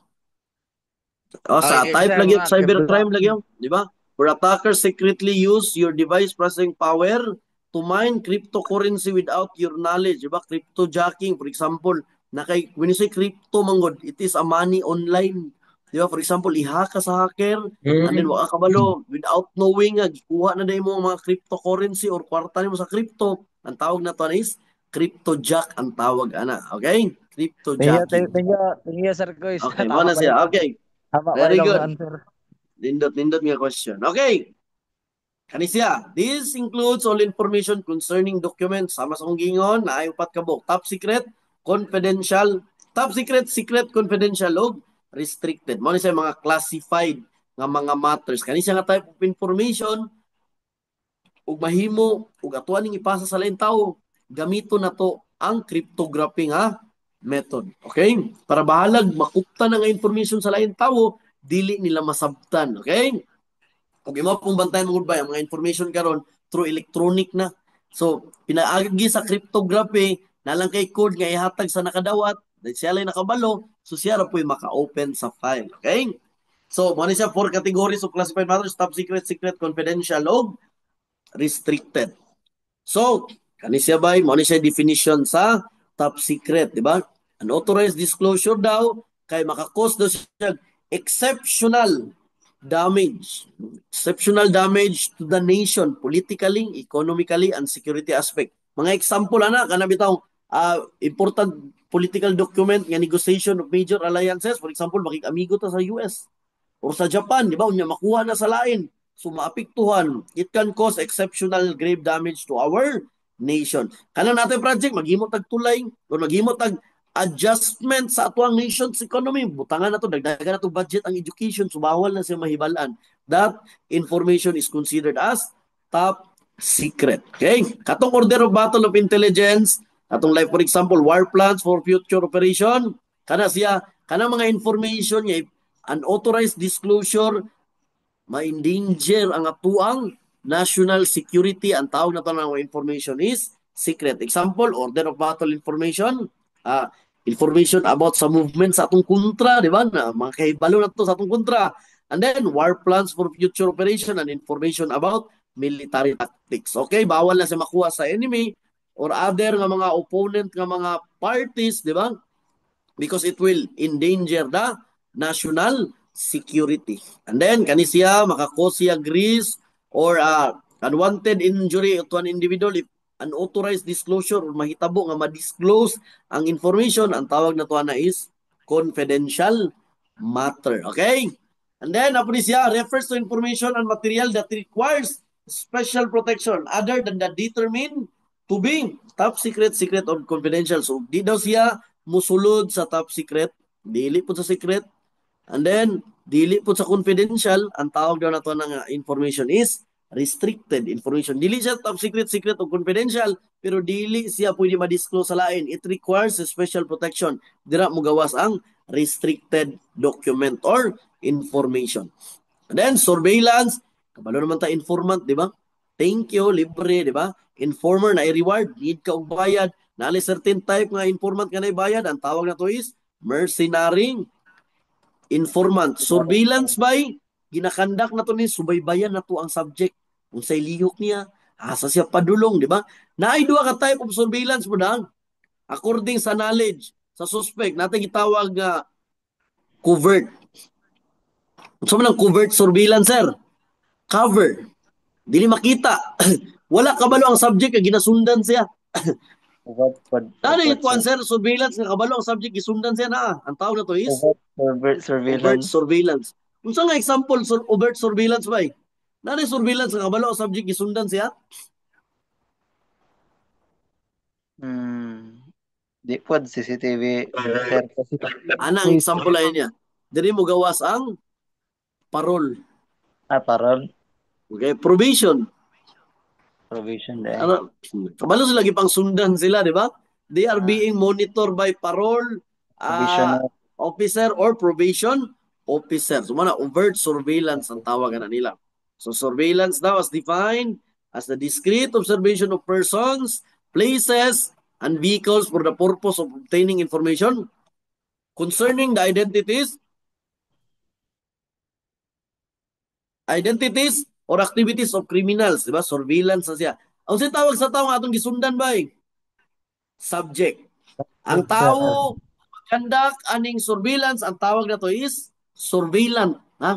Sa Okay, type sir, lagi, mga cybercrime lagi yun, di ba? Where attackers secretly use your device processing power to mine cryptocurrency without your knowledge, di ba? Cryptojacking, for example, when you say crypto manggod, it is a money online. Di ba? For example, ihack ka sa hacker, and then waka kabalo, without knowing, gikuha na din mo ang mga cryptocurrency or kwarta mo sa crypto. Ang tawag na to is cryptojack ang tawag ana. Okay? Cryptojacking. Thank you, sir guys. Okay, mo na siya. Okay. Tama Very ba good. ang answer? Nindot nga question. Okay. Kanisya, this includes all information concerning documents. Sama sa kong gingon, na ay upat ka buok. Top secret, confidential, secret, confidential, o restricted. Mo ni siya mga classified nga mga matters. Kanisya nga type of information, ug mahimo, ug atuan ning ipasa sa lain tao, gamito na to ang cryptography nga method. Okay? Para bahalag makupta na nga information sa lain tao, dili nila masabtan. Okay? Kung imo pong bantayan mo ba ang mga information karon through electronic na. So, pinaagi sa cryptography, nalang kay code nga ihatag sa nakadawat, siya lang nakabalo, so siya ra po'y maka-open sa file. Okay? So, mo siya 4 categories of classified matters: top secret, secret, confidential, o restricted. So, kani siya ba, mo siya definition sa top secret, di ba? Unauthorized disclosure daw kay maka-cause daw siya exceptional damage to the nation politically, economically, and security aspect. Mga example kana bitaw important political document nga negotiation of major alliances, for example, makik-amigo ta sa US or sa Japan, di ba? Unya makuha na sa lain. So maapektuhan, it can cause exceptional grave damage to our nation. Kanang natin project, maghimo tag tulay, o maghimo tag adjustment sa ato ang nation's economy. Butangan na to, dagdagan na to budget ang education, so bawal na siya mahibalaan. That information is considered as top secret. Okay? Katong order of battle of intelligence, atong like for example, war plans for future operation, kana mga information niya, unauthorized disclosure, ma-endanger ang atuang national security. Ang tawag na ito ng information is secret. Example, order of battle information, information about sa movement sa atong kontra, di ba? Na mga kahibalo na ito sa atong kontra. And then, war plans for future operation and information about military tactics. Okay, bawal na siya makuha sa enemy or other nga mga opponent nga mga parties, di ba? Because it will endanger the national security. And then, kanisiya, makakose siya risk or unwanted injury to an individual if unauthorized disclosure or mahitabo nga ma-disclose ang information, ang tawag na to na is confidential matter. Okay? And then, apos siya, refers to information and material that requires special protection other than the determined to be top secret, secret, or confidential. So, di daw siya musulod sa top secret, dili po sa secret, and then, dili po sa confidential, ang tawag daw na to ng information is restricted information. Dili siya top secret, secret, o confidential, pero dili siya pwede ma-disclose sa lain. It requires a special protection. Dira mo gawas ang restricted document or information. And then, surveillance, kabalo naman ta informant, di ba? Thank you, libre, di ba? Informer na i-reward, need ka og bayad. Naali certain type nga informant nga na bayad, ang tawag na to is mercenary informant. Surveillance by ginakandak na to ni subaybayan na to ang subject. Kung say lihok niya, asa siya padulong, di ba? Naay duha ka type of surveillance mo dang. According sa knowledge sa suspect, natin gitawag nga covert. Unsa man ang covert surveillance, sir? Cover. Dili makita. Wala kabalo ang subject nga ginasundan siya. Ano yung sir, surveillance nga kabalo ang subject gisundan siya na. Ang tawag na to is Overt overt surveillance. surveillance. Unsa nga example overt surveillance ba? Nani surveillance nga kabalo ang subject gisundan siya? Di po CCTV. Sir. Ana ang example ay niya. Diri mo gawas ang parol. Parol. Okay, probation. Provision dahil. Ano, kabalo sila gipang sundan sila, di ba? They are being monitored by parole Provisional. officer or probation officer. So, mana overt surveillance ang tawagan na nila. So, surveillance daw as defined as the discrete observation of persons, places, and vehicles for the purpose of obtaining information concerning the identities or activities of criminals, di ba? Surveillance na siya. Ang siya tawag sa tao nga atong gisundan ba? Subject. Ang tao conduct aning surveillance, ang tawag na to is surveillant. Ha?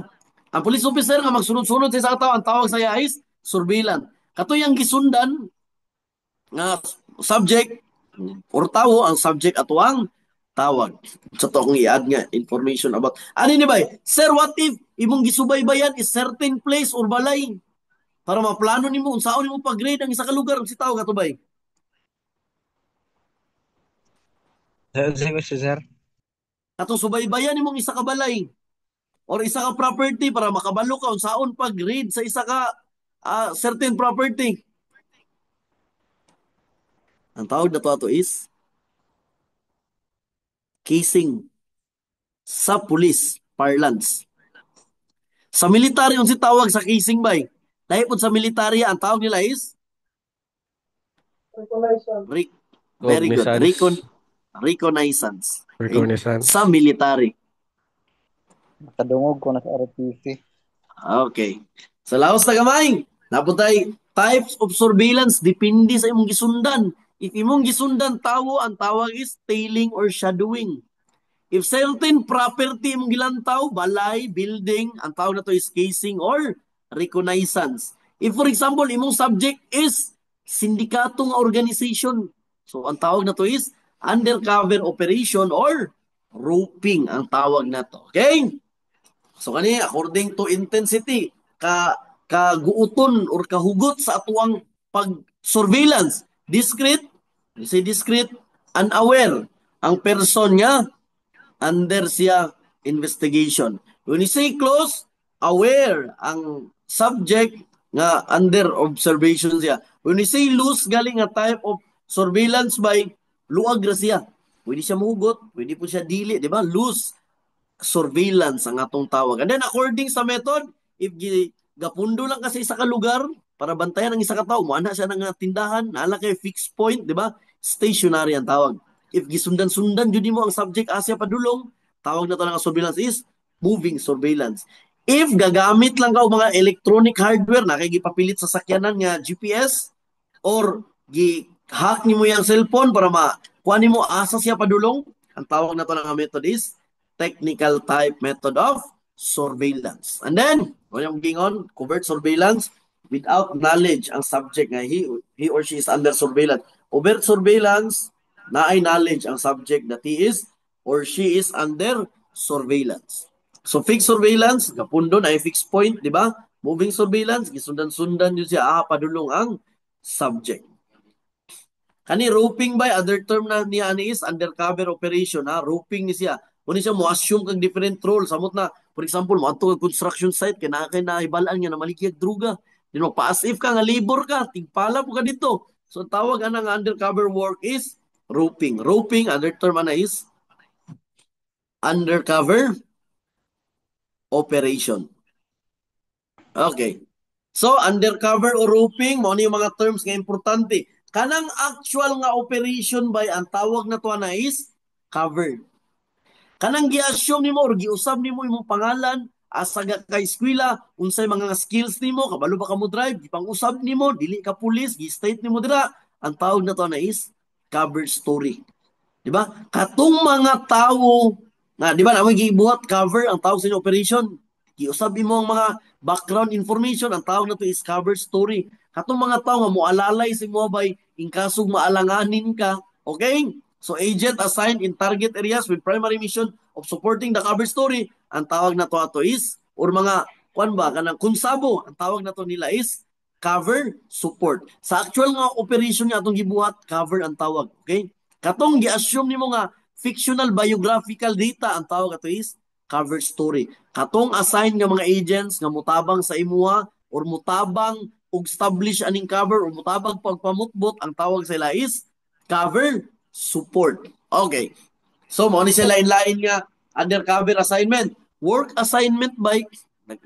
Ang police officer nga magsunod-sunod sa tao, ang tawag sa iya is surveillant. Katoy ang gisundan nga subject or tao, ang subject ato ang tawag. Sa to akong i-add nga information about. Ano ni ba? Sir, what if imong gisubaybayan is certain place or balay para maplano nimo unsaon nimo pag-grade ang isa ka lugar si tao katubay? Sir. Katong subaybayan nimong isa ka balay or isa ka property para makabalo ka unsaon pag-grade sa isa ka certain property. Ang tawag na to ato is casing sa police parlance. Sa military unsi tawag sa casing bay. Lahi pod sa military ang tawag nila is very good. Reconnaissance. Reconnaissance. Sa military. Nakadungog ko na sa RTC. Okay. Sa laos na gamay, napuntay types of surveillance depende sa imong gisundan. If imong gisundan tawo, ang tawag is tailing or shadowing. If certain property imong gilantaw, balay, building, ang tawag na to is casing or reconnaissance. If for example, imong subject is sindikato nga organization, so ang tawag na to is undercover operation or roping ang tawag na to. Okay? So kani according to intensity, kaguuton or kahugot sa atuang pag-surveillance. Discreet, you say discreet, unaware. Ang person niya, under siya investigation. When you say close, aware ang subject nga under observation siya. When you say loose, galing nga type of surveillance by luag ra siya. Pwede siya mahugot, pwede po siya dili, di ba? Loose surveillance ang atong tawag. And then according sa method, if gapundo lang kasi sa lugar para bantayan ang isa ka tao, muana siya ng tindahan, naala kay fixed point, di ba? Stationary ang tawag. If gisundan-sundan jud mo ang subject asya padulong, tawag na to ng surveillance is moving surveillance. If gagamit lang ka og mga electronic hardware na kay gipapilit sa sakyanan nga GPS or gi-hack nimo yung cellphone para kuha nimo asa siya padulong, ang tawag na to ng method is technical type method of surveillance. And then, yung gingon, covert surveillance without knowledge ang subject nga he or she is under surveillance. Covert surveillance, na ay knowledge ang subject that he is or she is under surveillance. So fixed surveillance, gapundo na ay fixed point, di ba? Moving surveillance, gisundan-sundan yun siya, padulong ang subject. Kani roping by other term na niya ani is undercover operation, ha? Roping ni siya. Kung siya mo assume kang different role, samot na, for example, mo ato construction site, kaya naibalaan niya na maligiyag druga. Then pa-as if ka nga labor ka, tigpala po ka dito. So tawag nga undercover work is roping. Roping, other term na is undercover operation. Okay. So, undercover o roping, mo yung mga terms nga importante. Kanang actual nga operation by ang tawag na to na is covered. Kanang gi-assume nimo or giusab nimo imong pangalan asa ka eskwela, unsay mga skills nimo, kabalo ba ka mo drive, gipang-usab nimo, dili ka pulis, gi-state nimo dira, ang tawag na to na is covered story. Di ba? Katong mga tao na, di ba, naman gibuhat cover ang tawag sa inyong operation. Giusab mo ang mga background information, ang tawag na to is covered story. Katong mga tao nga moalalay si mo bay in kasong maalanganin ka, okay? So agent assigned in target areas with primary mission of supporting the cover story, ang tawag na to ato is, or mga, kanang kunsabo, ang tawag na to nila is cover support. Sa actual nga operation nga atong gibuhat, cover ang tawag, okay? Katong gi-assume nimo nga fictional biographical data, ang tawag ato is cover story. Katong assign nga mga agents nga mutabang sa imuha or mutabang og establish aning cover or mutabang pagpamutbot, ang tawag sa ila is cover support. Okay. So, mo ni sila lain-lain nga undercover assignment. Work assignment by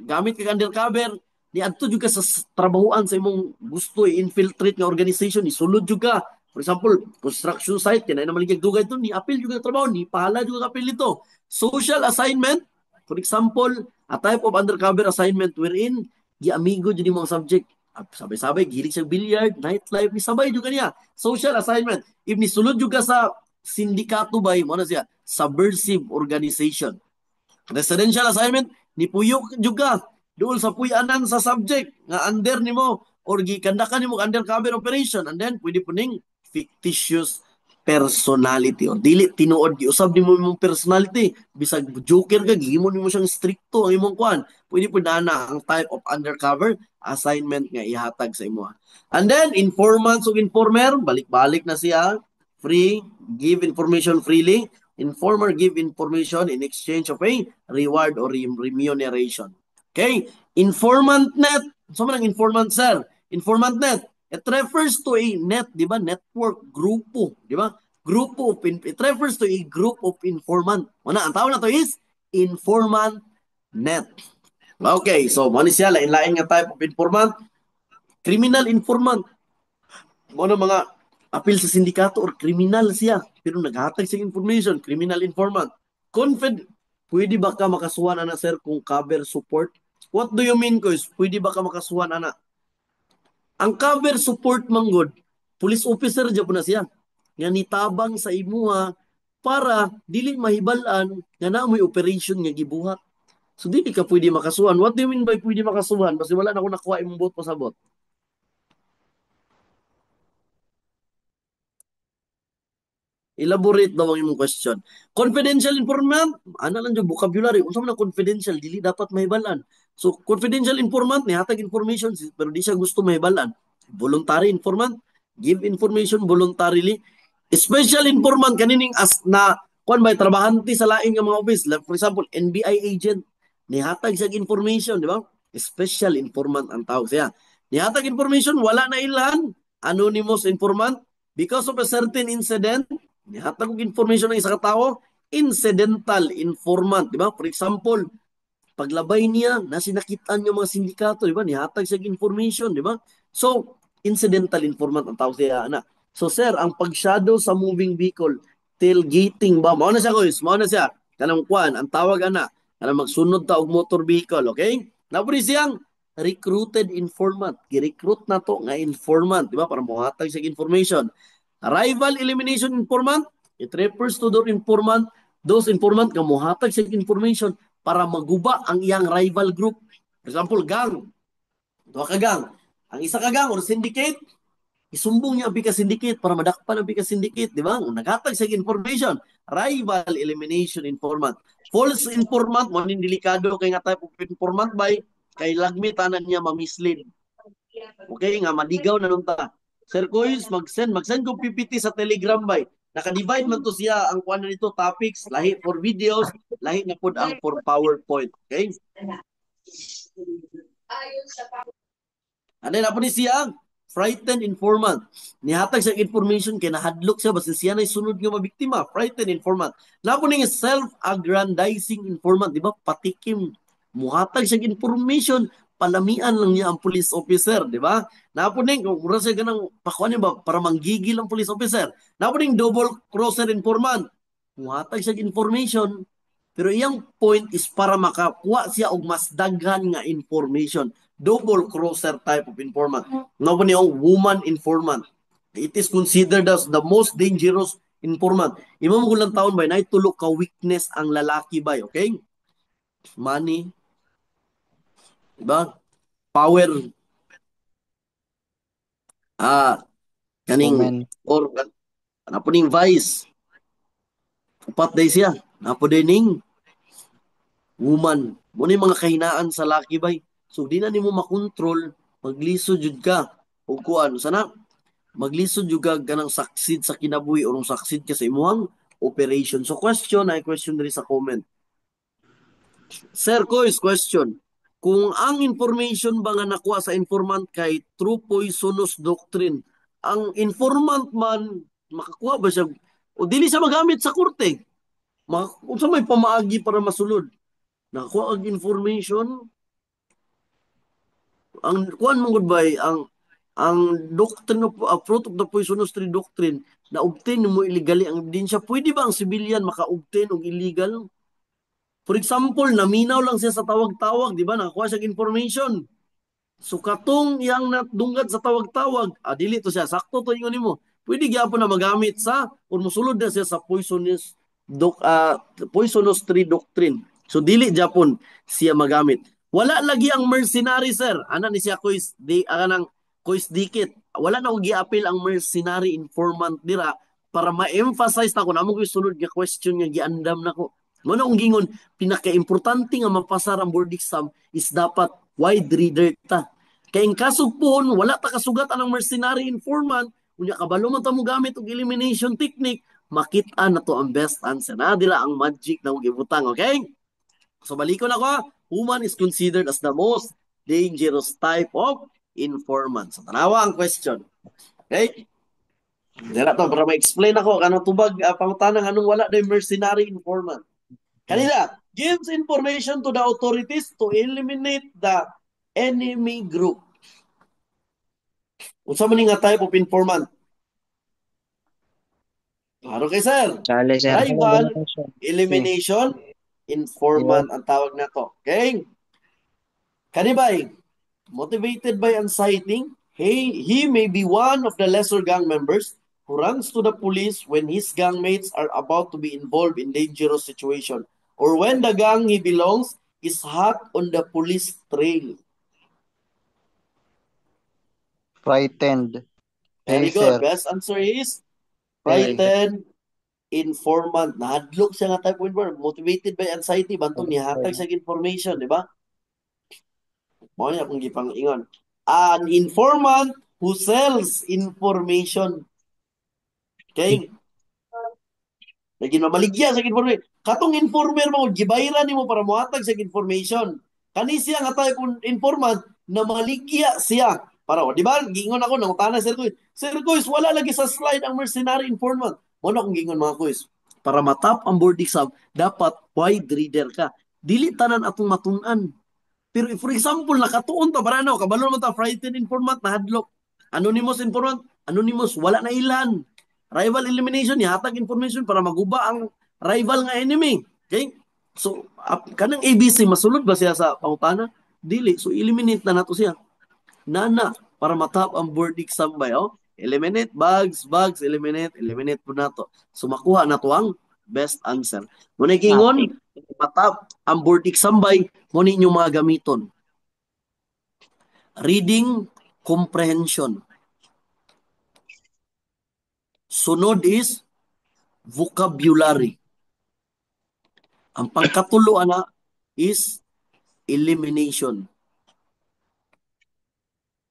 gamit kag undercover ni adto jud ka sa trabahoan sa imong gusto i-infiltrate nga organization, isulod jud ka. For example, construction site, kinay na maligag dugay ito, ni apil jud ka trabaho, ni pahala jud ka apil ito. Social assignment, for example, a type of undercover assignment wherein gi-amigo jud imong subject. Sabay-sabay, gihilig siya billiard, nightlife, ni sabay jud kaniya. Social assignment. If ni sulod jud ka sa sindikato ba, mo na siya, subversive organization. Residential assignment, ni puyok jud ka. Doon sa puyanan sa subject nga under nimo or gikandakan nimo undercover operation, and then pwede puning fictitious personality or dili tinuod giusab nimo imong personality, bisag joker ka gihimo nimo siyang stricto ang imong kuan, pwede pud ana ang type of undercover assignment nga ihatag sa imo. And then informants ug informer, balik-balik na siya, free, give information freely, informer give information in exchange of a reward or remuneration. Okay, informant net, so man ang informant sir, informant net. It refers to a net, di ba? Network, grupo, di ba? Grupo of, it refers to a group of informant. Ang tawag na to is informant net. Okay, so mo ni siya, lain-lain nga type of informant. Criminal informant. Mo na mga apil sa sindikato or criminal siya, pero naghatag siya information, criminal informant. Pwede ba ka makasuhan ana sir kung cover support? What do you mean, guys? Pwede ba ka makasuhan ana? Ang cover support manggod, police officer dyan po na siya. Nga nitabang sa imuha para dili mahibalan nga naamoy operation nga gibuhat. So dili ka pwede makasuhan. What do you mean by pwede makasuhan? Kasi wala na ako nakuha imong bot pasabot. Elaborate daw ang imong question. Confidential informant, ana lang yung vocabulary. Unsa man ang confidential, dili dapat mahibalan. So, confidential informant, nihatag information, pero di siya gusto mahibalan. Voluntary informant, give information voluntarily. Special informant, kanining as na, kung ba, trabahante sa laing nga mga office. Like, for example, NBI agent, nihatag siya information, di ba? Special informant ang tawag siya. Nihatag information, wala na ilan. Anonymous informant, because of a certain incident, nihatag og information ng isa ka tao, incidental informant, di ba? For example, paglabay niya, nasinakitan niya mga sindikato, di ba? Nihatag siya information, di ba? So, incidental informant ang tawag siya, ana. So, sir, ang pag-shadow sa moving vehicle, tailgating ba? Mao na siya, guys. Mao na siya. Kanang kuan, ang tawag, ana. Kanang magsunod ta og motor vehicle, okay? Napuri siyang recruited informant. Gi-recruit na to nga informant, di ba? Para muhatag siya information. Arrival elimination informant, it refers to those informant nga muhatag siya information para maguba ang iyang rival group. For example, gang. Duha ka gang. Ang isa ka gang or syndicate, isumbong niya ang bika syndicate para madakpan ang bika syndicate, di ba? Naghatag sa information. Rival elimination informant. False informant, mo ning delikado kay nga type of informant by kay lagmi tanan niya mamislead. Okay, nga maligaw na nunta. Sir Kois, mag-send ko PPT sa Telegram bay. Naka-divide man to siya ang kuan nito topics, lahi for videos, lahi na pud ang for PowerPoint. Okay? Ano na po ni siya? Frightened informant. Nihatag sa information kay nahadlok siya basta siya na sunod nga mabiktima. Frightened informant. Napo ni self-aggrandizing informant, di ba? Patikim. Muhatag siya information, palamian lang niya ang police officer, di ba? Napo ning kung mura siya ganang pakuan ba para manggigil ang police officer. Napo ning double crosser informant. Muhatag siya information, pero iyang point is para makakuha siya og mas daghan nga information. Double crosser type of informant. Napo niyong woman informant. It is considered as the most dangerous informant. Imo mo gulang taon ba na tulo ka weakness ang lalaki ba, okay? Money, diba? Power, kaning Woman. or napo ning vice. Upat day siya. Napo din ning woman. Muna mga kahinaan sa laki bay. So di na nimo makontrol, maglisod jud ka. O kuan sana maglisod jud ka ganang succeed sa kinabuhi o succeed ka sa imuhang operation. So I question diri sa comment. Sir Kois, question. Kung ang information ba nga nakuha sa informant kay true poisonous doctrine, ang informant man makakuha ba siya o dili siya magamit sa korte? Unsa may pamaagi para masulod? Nakuha ang information, ang kuan mong goodbye, ang doctrine of fruit of the poisonous tree doctrine na obtain mo illegally ang ebidensya. Pwede ba ang civilian maka-obtain og illegal? For example, naminaw lang siya sa tawag-tawag, di ba? Nakakuha siya information. So katong yang natdungad sa tawag-tawag, dili to siya, sakto to ingon nimo. Pwede gyapon na magamit sa kung mosulod na siya sa poisonous tree doctrine. So dili gyapon siya magamit. Wala lagi ang mercenary, sir. Ana ni siya Kois dikit. Wala na og giapil ang mercenary informant dira para ma-emphasize na ko namo ko sulod nga question nga giandam nako. Muna ang gingon, pinaka-importante nga mapasar ang board exam is dapat wide reader ta. Kaya in kasog pohon, wala ta kasugatan ang mercenary informant, unya kabalo man ta mo gamit og elimination technique, makita na to ang best answer. Na dila ang magic na gibutang, okay? So balikon ako, woman is considered as the most dangerous type of informant. So tanawa ang question. Okay? Dila to, para ma-explain ako, kanang tubag, pangutanang anong wala na mercenary informant. Kanina, gives information to the authorities to eliminate the enemy group. Unsa man nga type of informant? Klaro kay sir. Charlie, sir. Rival elimination informant ang tawag na to. Okay? Kanibay, motivated by anxiety, he may be one of the lesser gang members who runs to the police when his gang mates are about to be involved in dangerous situation, or when the gang he belongs is hot on the police trail. Frightened. Very Hey, good. sir. Best answer is frightened informant. Nahadlok siya nga type of informant. Motivated by anxiety. Bantong nihatag sa information, di ba? Mao ni akong gipang-ingon. An informant who sells information. Okay? Lagi mabaligya sa information. Katong informer mo, gibayran nimo para mohatag sa information. Kani siya nga tayo kung informant na maligya siya. Para, di ba? Gingon ako, nangutana, Sir Kuis. Sir Kuis, wala lagi sa slide ang mercenary informant. Muna akong gingon mga Kuis. Para matap ang board exam, dapat wide reader ka. Dili tanan atong matunan. Pero if, for example, nakatuon ta, para ano, kabalo mo ta, frightened informant, nahadlok. Anonymous informant, anonymous, wala na ilan. Rival elimination, ihatag information para maguba ang rival nga enemy. Okay? So, kanang ABC, masulod ba siya sa pangutana? Dili. So, eliminate na nato siya. Nana, para matap ang board exam ba, oh? Eliminate, bugs, eliminate po nato. So, makuha na to ang best answer. Muna kingon, matap ang board exam ba, muna inyong mga gamiton. Reading comprehension. Sunod is vocabulary. Ang pangkatulo ana is elimination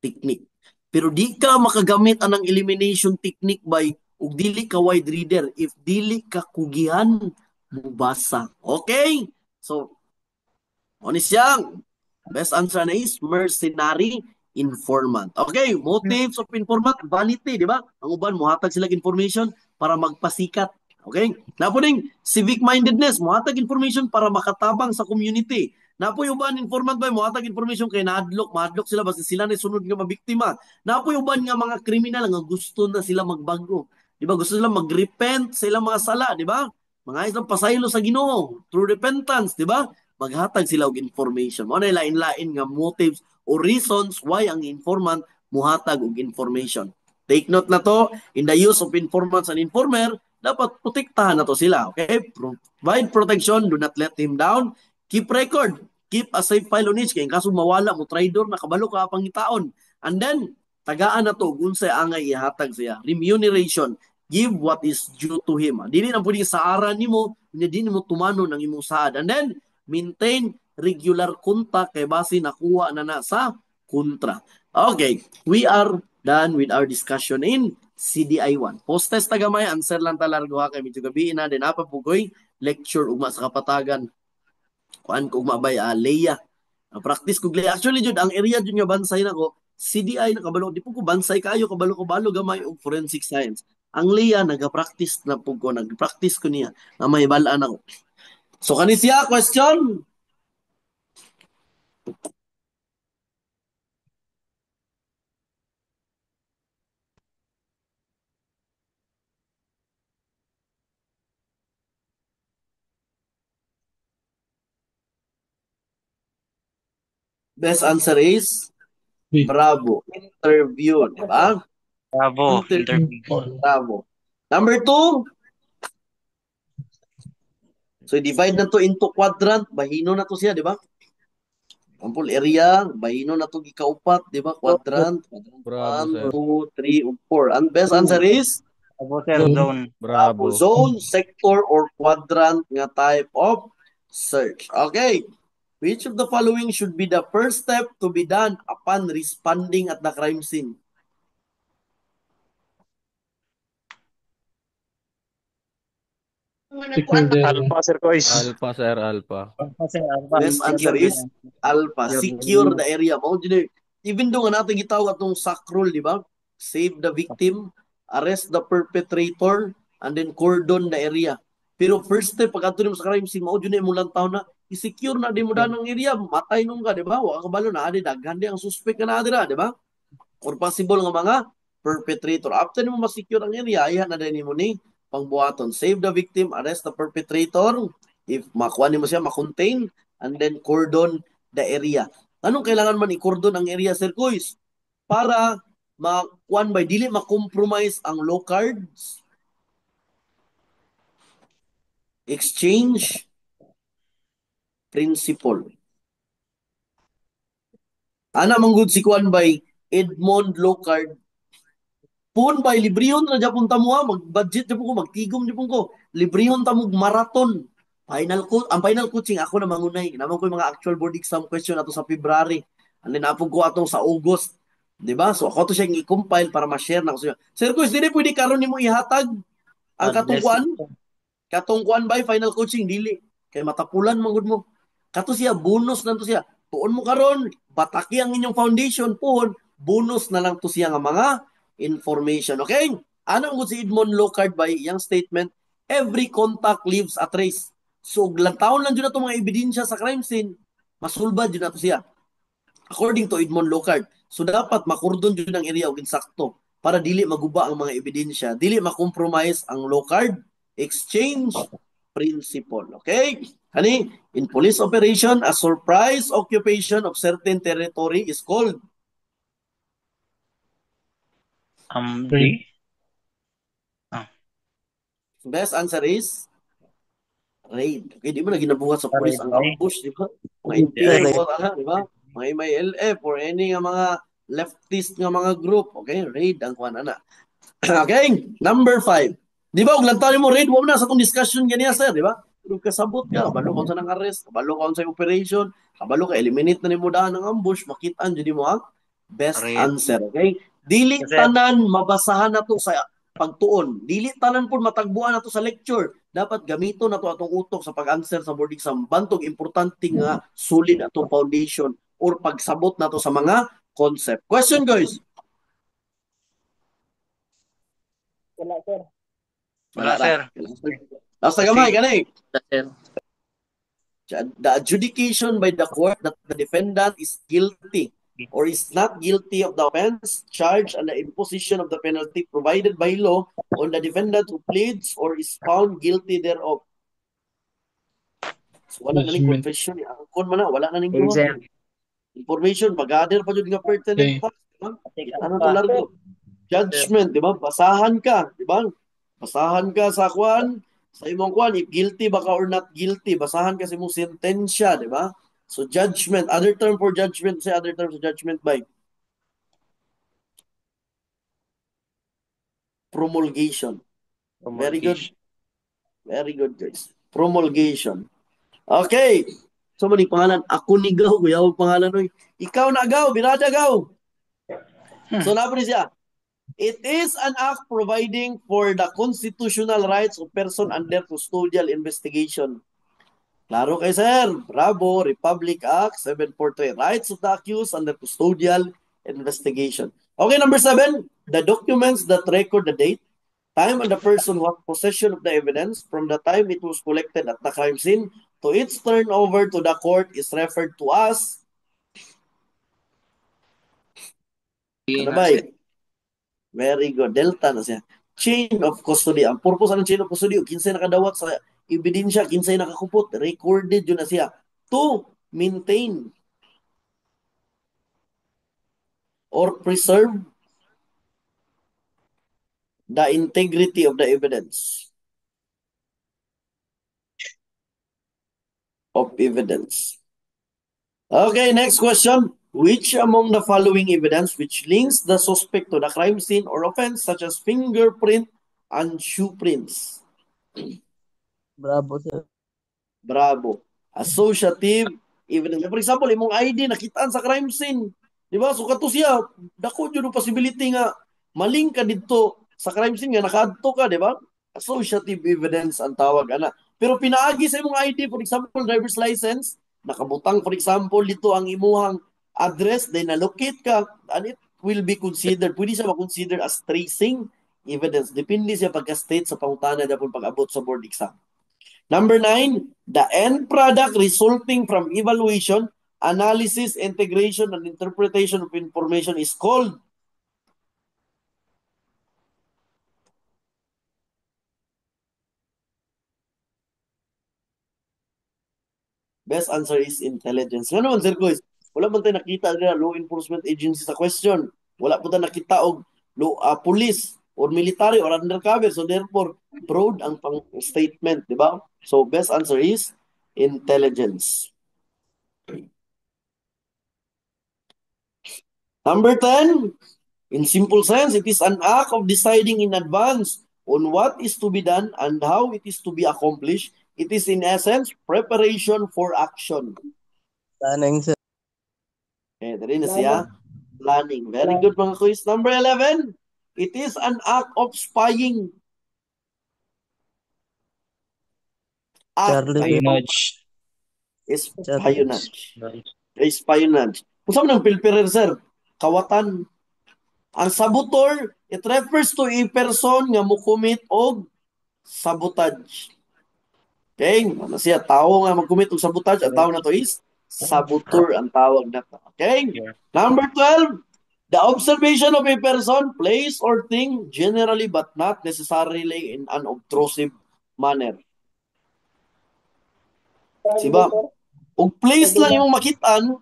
technique. Pero di ka makagamit anang elimination technique by ug dili ka wide reader if dili ka kugihan mubasa. Okay? So, ano siyang best answer na is mercenary informant. Okay, motives of informant, vanity, di ba? Ang uban, muhatag sila information para magpasikat. Okay? Napo ding civic mindedness, muhatag information para makatabang sa community. Napo yung uban informant ba, muhatag information kay mahadlok sila basta sila na sunod nga mabiktima. Napo yung uban nga mga kriminal nga gusto na sila magbago. Di ba? Gusto sila mag-repent sa ilang mga sala, di ba? Mga isang pasaylo sa Ginoo through repentance, di ba? Maghatag sila og information. Mo na lain-lain nga motives o reasons why ang informant muhatag og information. Take note na to, in the use of informants and informer, dapat protektahan na to sila. Okay? Provide protection, do not let him down. Keep record. Keep a safe file on each. Kaya kaso mawala mo, traidor, nakabalo ka pangitaon. And then, tagaan na to, unsay angay ihatag siya. Remuneration. Give what is due to him. Dili na pwedeng saaran nimo, hindi mo tumanon ang imong saad. And then, maintain regular contact kay base nakuha na sa kontra. Okay, we are done with our discussion in CDI 1. Post-test na gamay, answer lang talargo ha, kay medyo gabi na, din apa po ko'y lecture ugma sa kapatagan. Kuan ko ugma bay, Leia. Practice ko Leia. Actually, jud ang area jud nga bansay na ko, CDI na kabalo, di po ko bansay kayo, kabalo gamay og forensic science. Ang Leia, nag-practice na po ko, nag-practice ko niya, na may balaan ako. So, kani siya, question? Best answer is bravo. Interview, di ba? Bravo. Interview. Bravo. Number 2. So, divide na to into quadrant. Bahino na to siya, di ba? Example, area. Bahino na to gikaupat, di ba? Quadrant. Bravo, 1, sir. 2, 3, 4. And best answer is Bravo, sir. Zone. Bravo. zone, sector, or quadrant nga type of search. Okay. Which of the following should be the first step to be done upon responding at the crime scene? Secure the Alpha, Sir Kois. Alpha, sir, alpha. Alpha, sir. Alpha. Best answer is alpha. Secure the area. Even though nga natin gitawag atong SAC rule, di ba? Save the victim, arrest the perpetrator, and then cordon the area. Pero first step, pag ato mo sa crime scene, mao dyan yung mulang taon na, i-secure na di mo danang area, matay nung ka, di ba? Wala kabalo na, daghan di ang suspect ka na, di ba? Or possible nga mga perpetrator. After mo ma-secure ang area, ayan na din mo ni pangbuhaton. Save the victim, arrest the perpetrator. If makuha mo siya, makontain, and then cordon the area. Anong kailangan man i-cordon ang area, Sir Kuis? Para makuan by dili ma-compromise ang low cards, exchange principle. Ana manggod si kuan by Edmond Locard. Pun by librihon na japon ta mo, mag-budget japon ko, magtigom japon ko. Librihon ta mo marathon. Ang final coaching ako na mangunay. Naman ko yung mga actual board exam question ato sa February. Ano na po ko atong sa August. Di ba? So ako to siya i-compile para ma-share na ko sa Sir Chris, hindi pwede karon nimo ihatag ang God bless katungkuan? you. Katungkuan ba final coaching dili kay matapulan man gud mo. Kato siya bonus nanto siya. Tuon mo karon, bataki ang inyong foundation puhon, bonus na lang to siya nga mga information. Okay? Ano ang si Edmond Lockhart by iyang statement? Every contact leaves a trace. So taon lang jud na mga ebidensya sa crime scene, masulbad jud na to siya. According to Edmond Lockhart. So dapat makurdon jud ang area og insakto para dili maguba ang mga ebidensya, dili makompromise ang Lockhart exchange principle. Okay? Hani, in police operation, a surprise occupation of certain territory is called D. best answer is raid. Okay, di mo na ginabuhat sa police ang Raid. ambush, di ba? Mga Raid. intel, di ba? Mga MILF or any nga mga leftist nga mga group. Okay, raid ang kuan ana. Okay, number 5. Di ba, og lantaw mo raid, wala na sa itong discussion ganyan, sir, di ba? Pero kasabot ka, kabalo ka sa nang arrest, kabalo ka sa operation, kabalo ka, eliminate na ni mo daan ng ambush, makitaan, dyan mo ang best Raid. answer, okay? Dili Kasi- tanan, mabasahan na to sa pagtuon. Dili tanan po matagbuan na to sa lecture. Dapat gamito na to atong utok sa pag-answer sa board exam. Bantog, importante nga, solid atong foundation or pagsabot na to sa mga concept. Question, guys? Wala, sir. Basta gamay, ganay. Sir. The adjudication by the court that the defendant is guilty or is not guilty of the offense, charge, and the imposition of the penalty provided by law on the defendant who pleads or is found guilty thereof. So, wala na ning Judgment. confession. Angkon man na, wala na ning Exam. information. Mag-gather pa dyan nga pertinent Okay. facts. Diba? Ano to largo? Judgment, di ba? Basahan ka, di ba? Basahan ka sa kwan, sa imong kwan, if guilty ba ka or not guilty, basahan ka sa imong sentensya, di ba? So judgment, other term for judgment, say other term for judgment by promulgation. Very good. Very good, guys. Promulgation. Okay. So maning pangalan, ako ni Gaw, kuya og pangalan oy. Ikaw na Gaw, birada Gaw. So napo ni siya. It is an act providing for the constitutional rights of person under custodial investigation. Klaro kay sir. Bravo. Republic Act 743. Rights of the accused under custodial investigation. Okay, number 7. The documents that record the date, time, and the person who has possession of the evidence from the time it was collected at the crime scene to its turnover to the court is referred to as ano ba? Very good. Delta na siya. Chain of custody. Ang purpose ng chain of custody, kinsay nakadawat sa ebidensya, kinsay nakakupot, recorded yun na siya. To maintain or preserve the integrity of the evidence. Okay, next question. Which among the following evidence which links the suspect to the crime scene or offense such as fingerprint and shoe prints? Bravo, sir. Bravo. Associative evidence. For example, imong ID nakitaan sa crime scene. Di ba? So kato siya, dako jud ang possibility nga maling ka dito sa crime scene nga nakadto ka, di ba? Associative evidence ang tawag ana. Pero pinaagi sa imong ID, for example, driver's license, nakabutang for example dito ang imuhang address, then na-locate ka, and it will be considered, pwede siya ma-consider as tracing evidence. Depende siya pagka-state sa pangutana na pag-abot sa board exam. Number 9, the end product resulting from evaluation, analysis, integration, and interpretation of information is called best answer is intelligence. Nga naman, Sir Kois, wala man tayo nakita na law enforcement agency sa question. Wala po tayo nakita og police or military or undercover. So therefore, broad ang pang statement, di ba? So best answer is intelligence. Number 10, in simple sense, it is an act of deciding in advance on what is to be done and how it is to be accomplished. It is in essence preparation for action. Taneng, sir. Okay, dali na siya. Planning. Very good mga quiz. Number 11. It is an act of spying. Act. Espionage. Espionage. Espionage. Kung saan ng pilpirer, sir? Kawatan. Ang saboteur, it refers to a person nga mukumit og sabotage. Okay? Ano siya? Tao nga magkumit og sabotage. Ang tao na to is saboteur ang tawag na to. Okay? Number 12. The observation of a person, place, or thing, generally but not necessarily in an obtrusive manner. Diba? Og place lang yung makitaan,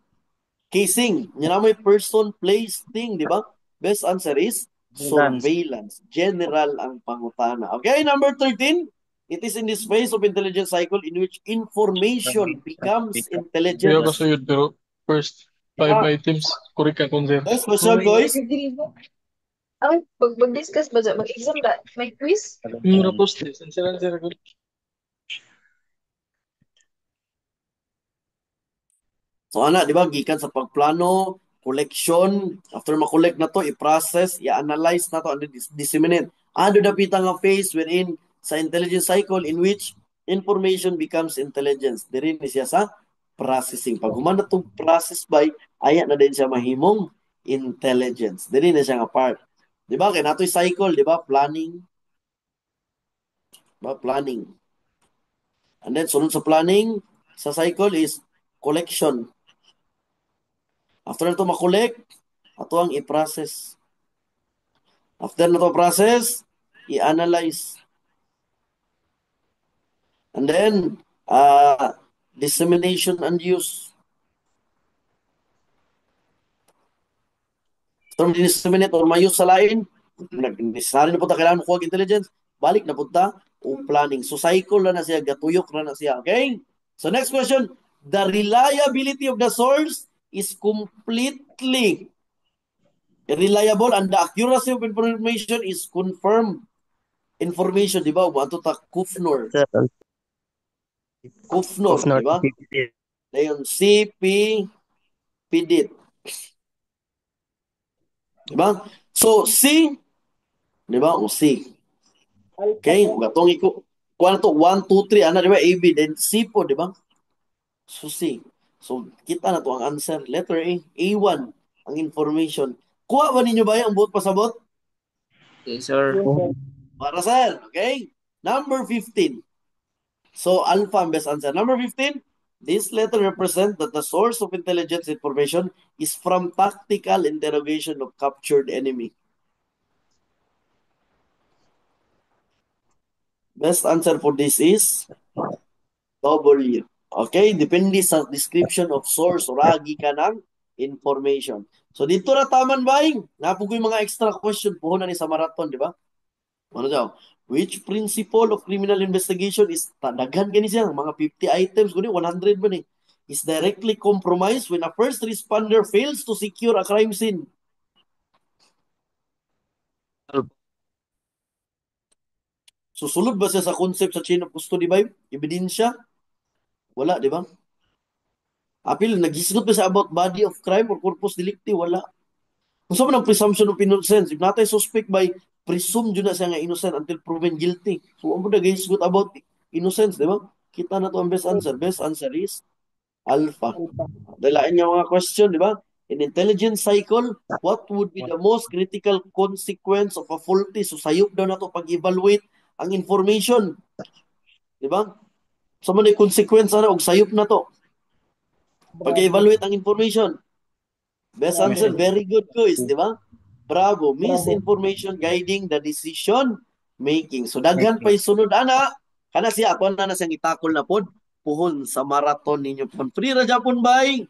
casing. Yan na may person, place, thing, di ba? Best answer is surveillance. General ang pangutana. Okay, number 13. It is in this phase of intelligence cycle in which information becomes Kaya intelligence. kasuyod, pero first 5 items, correct ka kung sir. Next question, guys. Ay, mag-discuss ba dyan? Mag-exam ba? May quiz? Yung rapos, sir. So ana, di ba, gikan sa pagplano, collection, after ma-collect na to, i-process, i-analyze na to, and disseminate. Ano dapita nga phase within sa intelligence cycle in which information becomes intelligence. Diri ni siya sa processing. Pag humana to process by, aya na din siya mahimong intelligence. Diri na siya nga part. Di ba? Kaya nato'y cycle, di ba? Planning. Diba? Planning. And then, sunod sa planning, sa cycle is collection. After na ito makolek, ato ang i-process. After na ito process, i-analyze. And then, dissemination and use. So, disseminate or ma-use sa lain, necessary na po ta kailangan mo kuha intelligence, balik na po ta o planning. So, cycle na siya, gatuyok na siya. Okay? So, next question. The reliability of the source is completely reliable and the accuracy of information is confirmed information, di ba? Wato ta Kufnor. Kufnor, di ba? Dayon CP PDIT. Di ba? So C, di ba? O C. Okay, gatong kuan to 1 2 3 ana di ba? AB then C po, di ba? So C. So, kita na to ang answer. Letter A. A1. Ang information. Kuha ba ninyo ba ang buot pasabot? Yes, sir. Para sir. Okay? Number 15. So, alpha ang best answer. Number 15. This letter represents that the source of intelligence information is from tactical interrogation of captured enemy. Best answer for this is W. Okay, depende sa description of source o ragi ka ng information. So dito na taman baing, napugoy mga extra question po na ni sa marathon, di ba? Ano daw? Which principle of criminal investigation is daghan gani siya, mga 50 items guni 100 ba ni? Is directly compromised when a first responder fails to secure a crime scene. Susulod ba siya sa concept sa chain of custody ba? Ebidensya? Wala, di ba? Apil, naghisgot ba sa about body of crime or corpus delicti? Wala. Kung saan man ang presumption of innocence, if natay suspect by presume dyan na siya nga innocent until proven guilty. So, ano na naghisgot about innocence, di ba? Kita na to ang best answer. Best answer is alpha. Dalain niya mga question, di ba? In intelligence cycle, what would be the most critical consequence of a faulty? So, sayop daw na to pag-evaluate ang information. Di ba? So, man yung consequence na og sayop na to. Pag-evaluate ang information. Best answer, very good quiz, di ba? Bravo. Misinformation guiding the decision making. So, daghan pa sunod, ana. Kana siya, ako na siyang itakol na pod. Puhon sa marathon ninyo. Free ra Japon bay.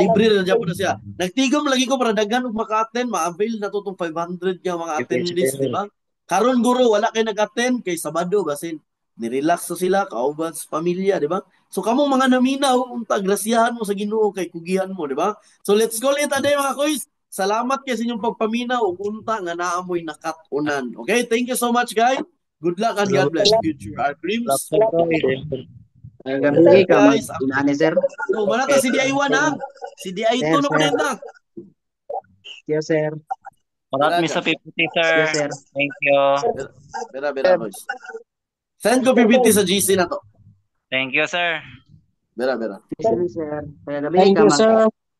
Libre ra Japon na siya. Nagtigom lagi ko para daghan og maka-attend. Ma-avail na to itong 500 yung mga attendees, di ba? Karon guro, wala kay nag-attend kay Sabado basin. Nirelax so sila, kauban sa pamilya, di ba? So kamong mga naminaw, unta grasyahan mo sa Ginoo kay kugihan mo, di ba? So let's call it a day mga kuys. Salamat kay sa inyong pagpaminaw ug unta nga naamoy nakatunan. Okay, thank you so much guys. Good luck and God bless. Future our dreams. Gabi ka mag Guys, inani sir. so manata si DI1 ha. Si DI2 Sir, na po sir. na. Yes sir. Parat mi Beraga. sa 50, sir. Yes sir. Thank you. Bera, boys. Send ko PPT sa GC na to. Thank you, sir. Bera. Sir, sir. Gabi Thank ka you, mag sir.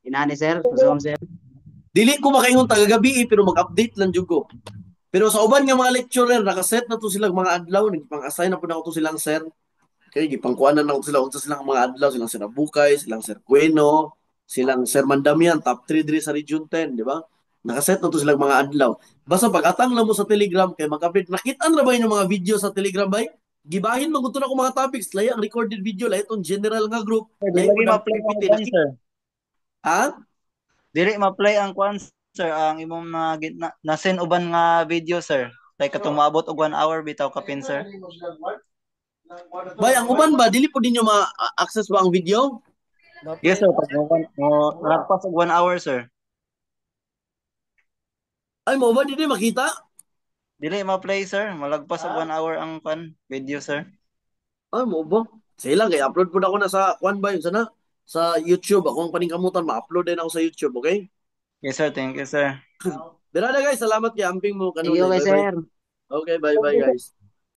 inani sir. Gusto sir. Dili ko makaingon taga-gabi pero mag-update lang jud ko. Pero sa uban nga mga lecturer nakaset na to silang mga adlaw, nagpang-assign na po na ko to silang sir. Okay, gipangkuanan na ko sila unsa silang mga adlaw, silang Sir Abukay, silang Sir Cueno, silang Sir Mandamian, top 3 diri sa Region 10, di ba? Nakaset na to silang mga adlaw. Basta pag-atang lang mo sa Telegram kay mag-update. Nakita na ba yung mga video sa Telegram bay? Gibahin maguto na ko mga topics, lahi ang recorded video, lahi itong general nga group, Sir, lahi dili po ng ma-play ang PPT. kwan, sir. Ha? Dili ma-play ang kwan, sir. Ang imong na-send uban nga video, sir. Like katong maabot og 1 hour bitaw kapin, sir. Bay, ang uban ba, dili po ninyo ma-access ba ang video? Yes, sir. Pag nagpas og 1 hour, sir. Ay, mo ba, dili makita? Dili ma-play, sir. Malagpas og 1 hour ang kwan video, sir. Ay, mo ba? Sige lang, kaya upload po na ako na sa kwan ba yun sana? Sa YouTube. Ako ang paningkamutan, ma-upload din ako sa YouTube, okay? Yes, sir. Thank you, sir. Berada guys, salamat kay amping mo Thank you kanunay. kay Bye-bye. sir. Okay, bye-bye guys.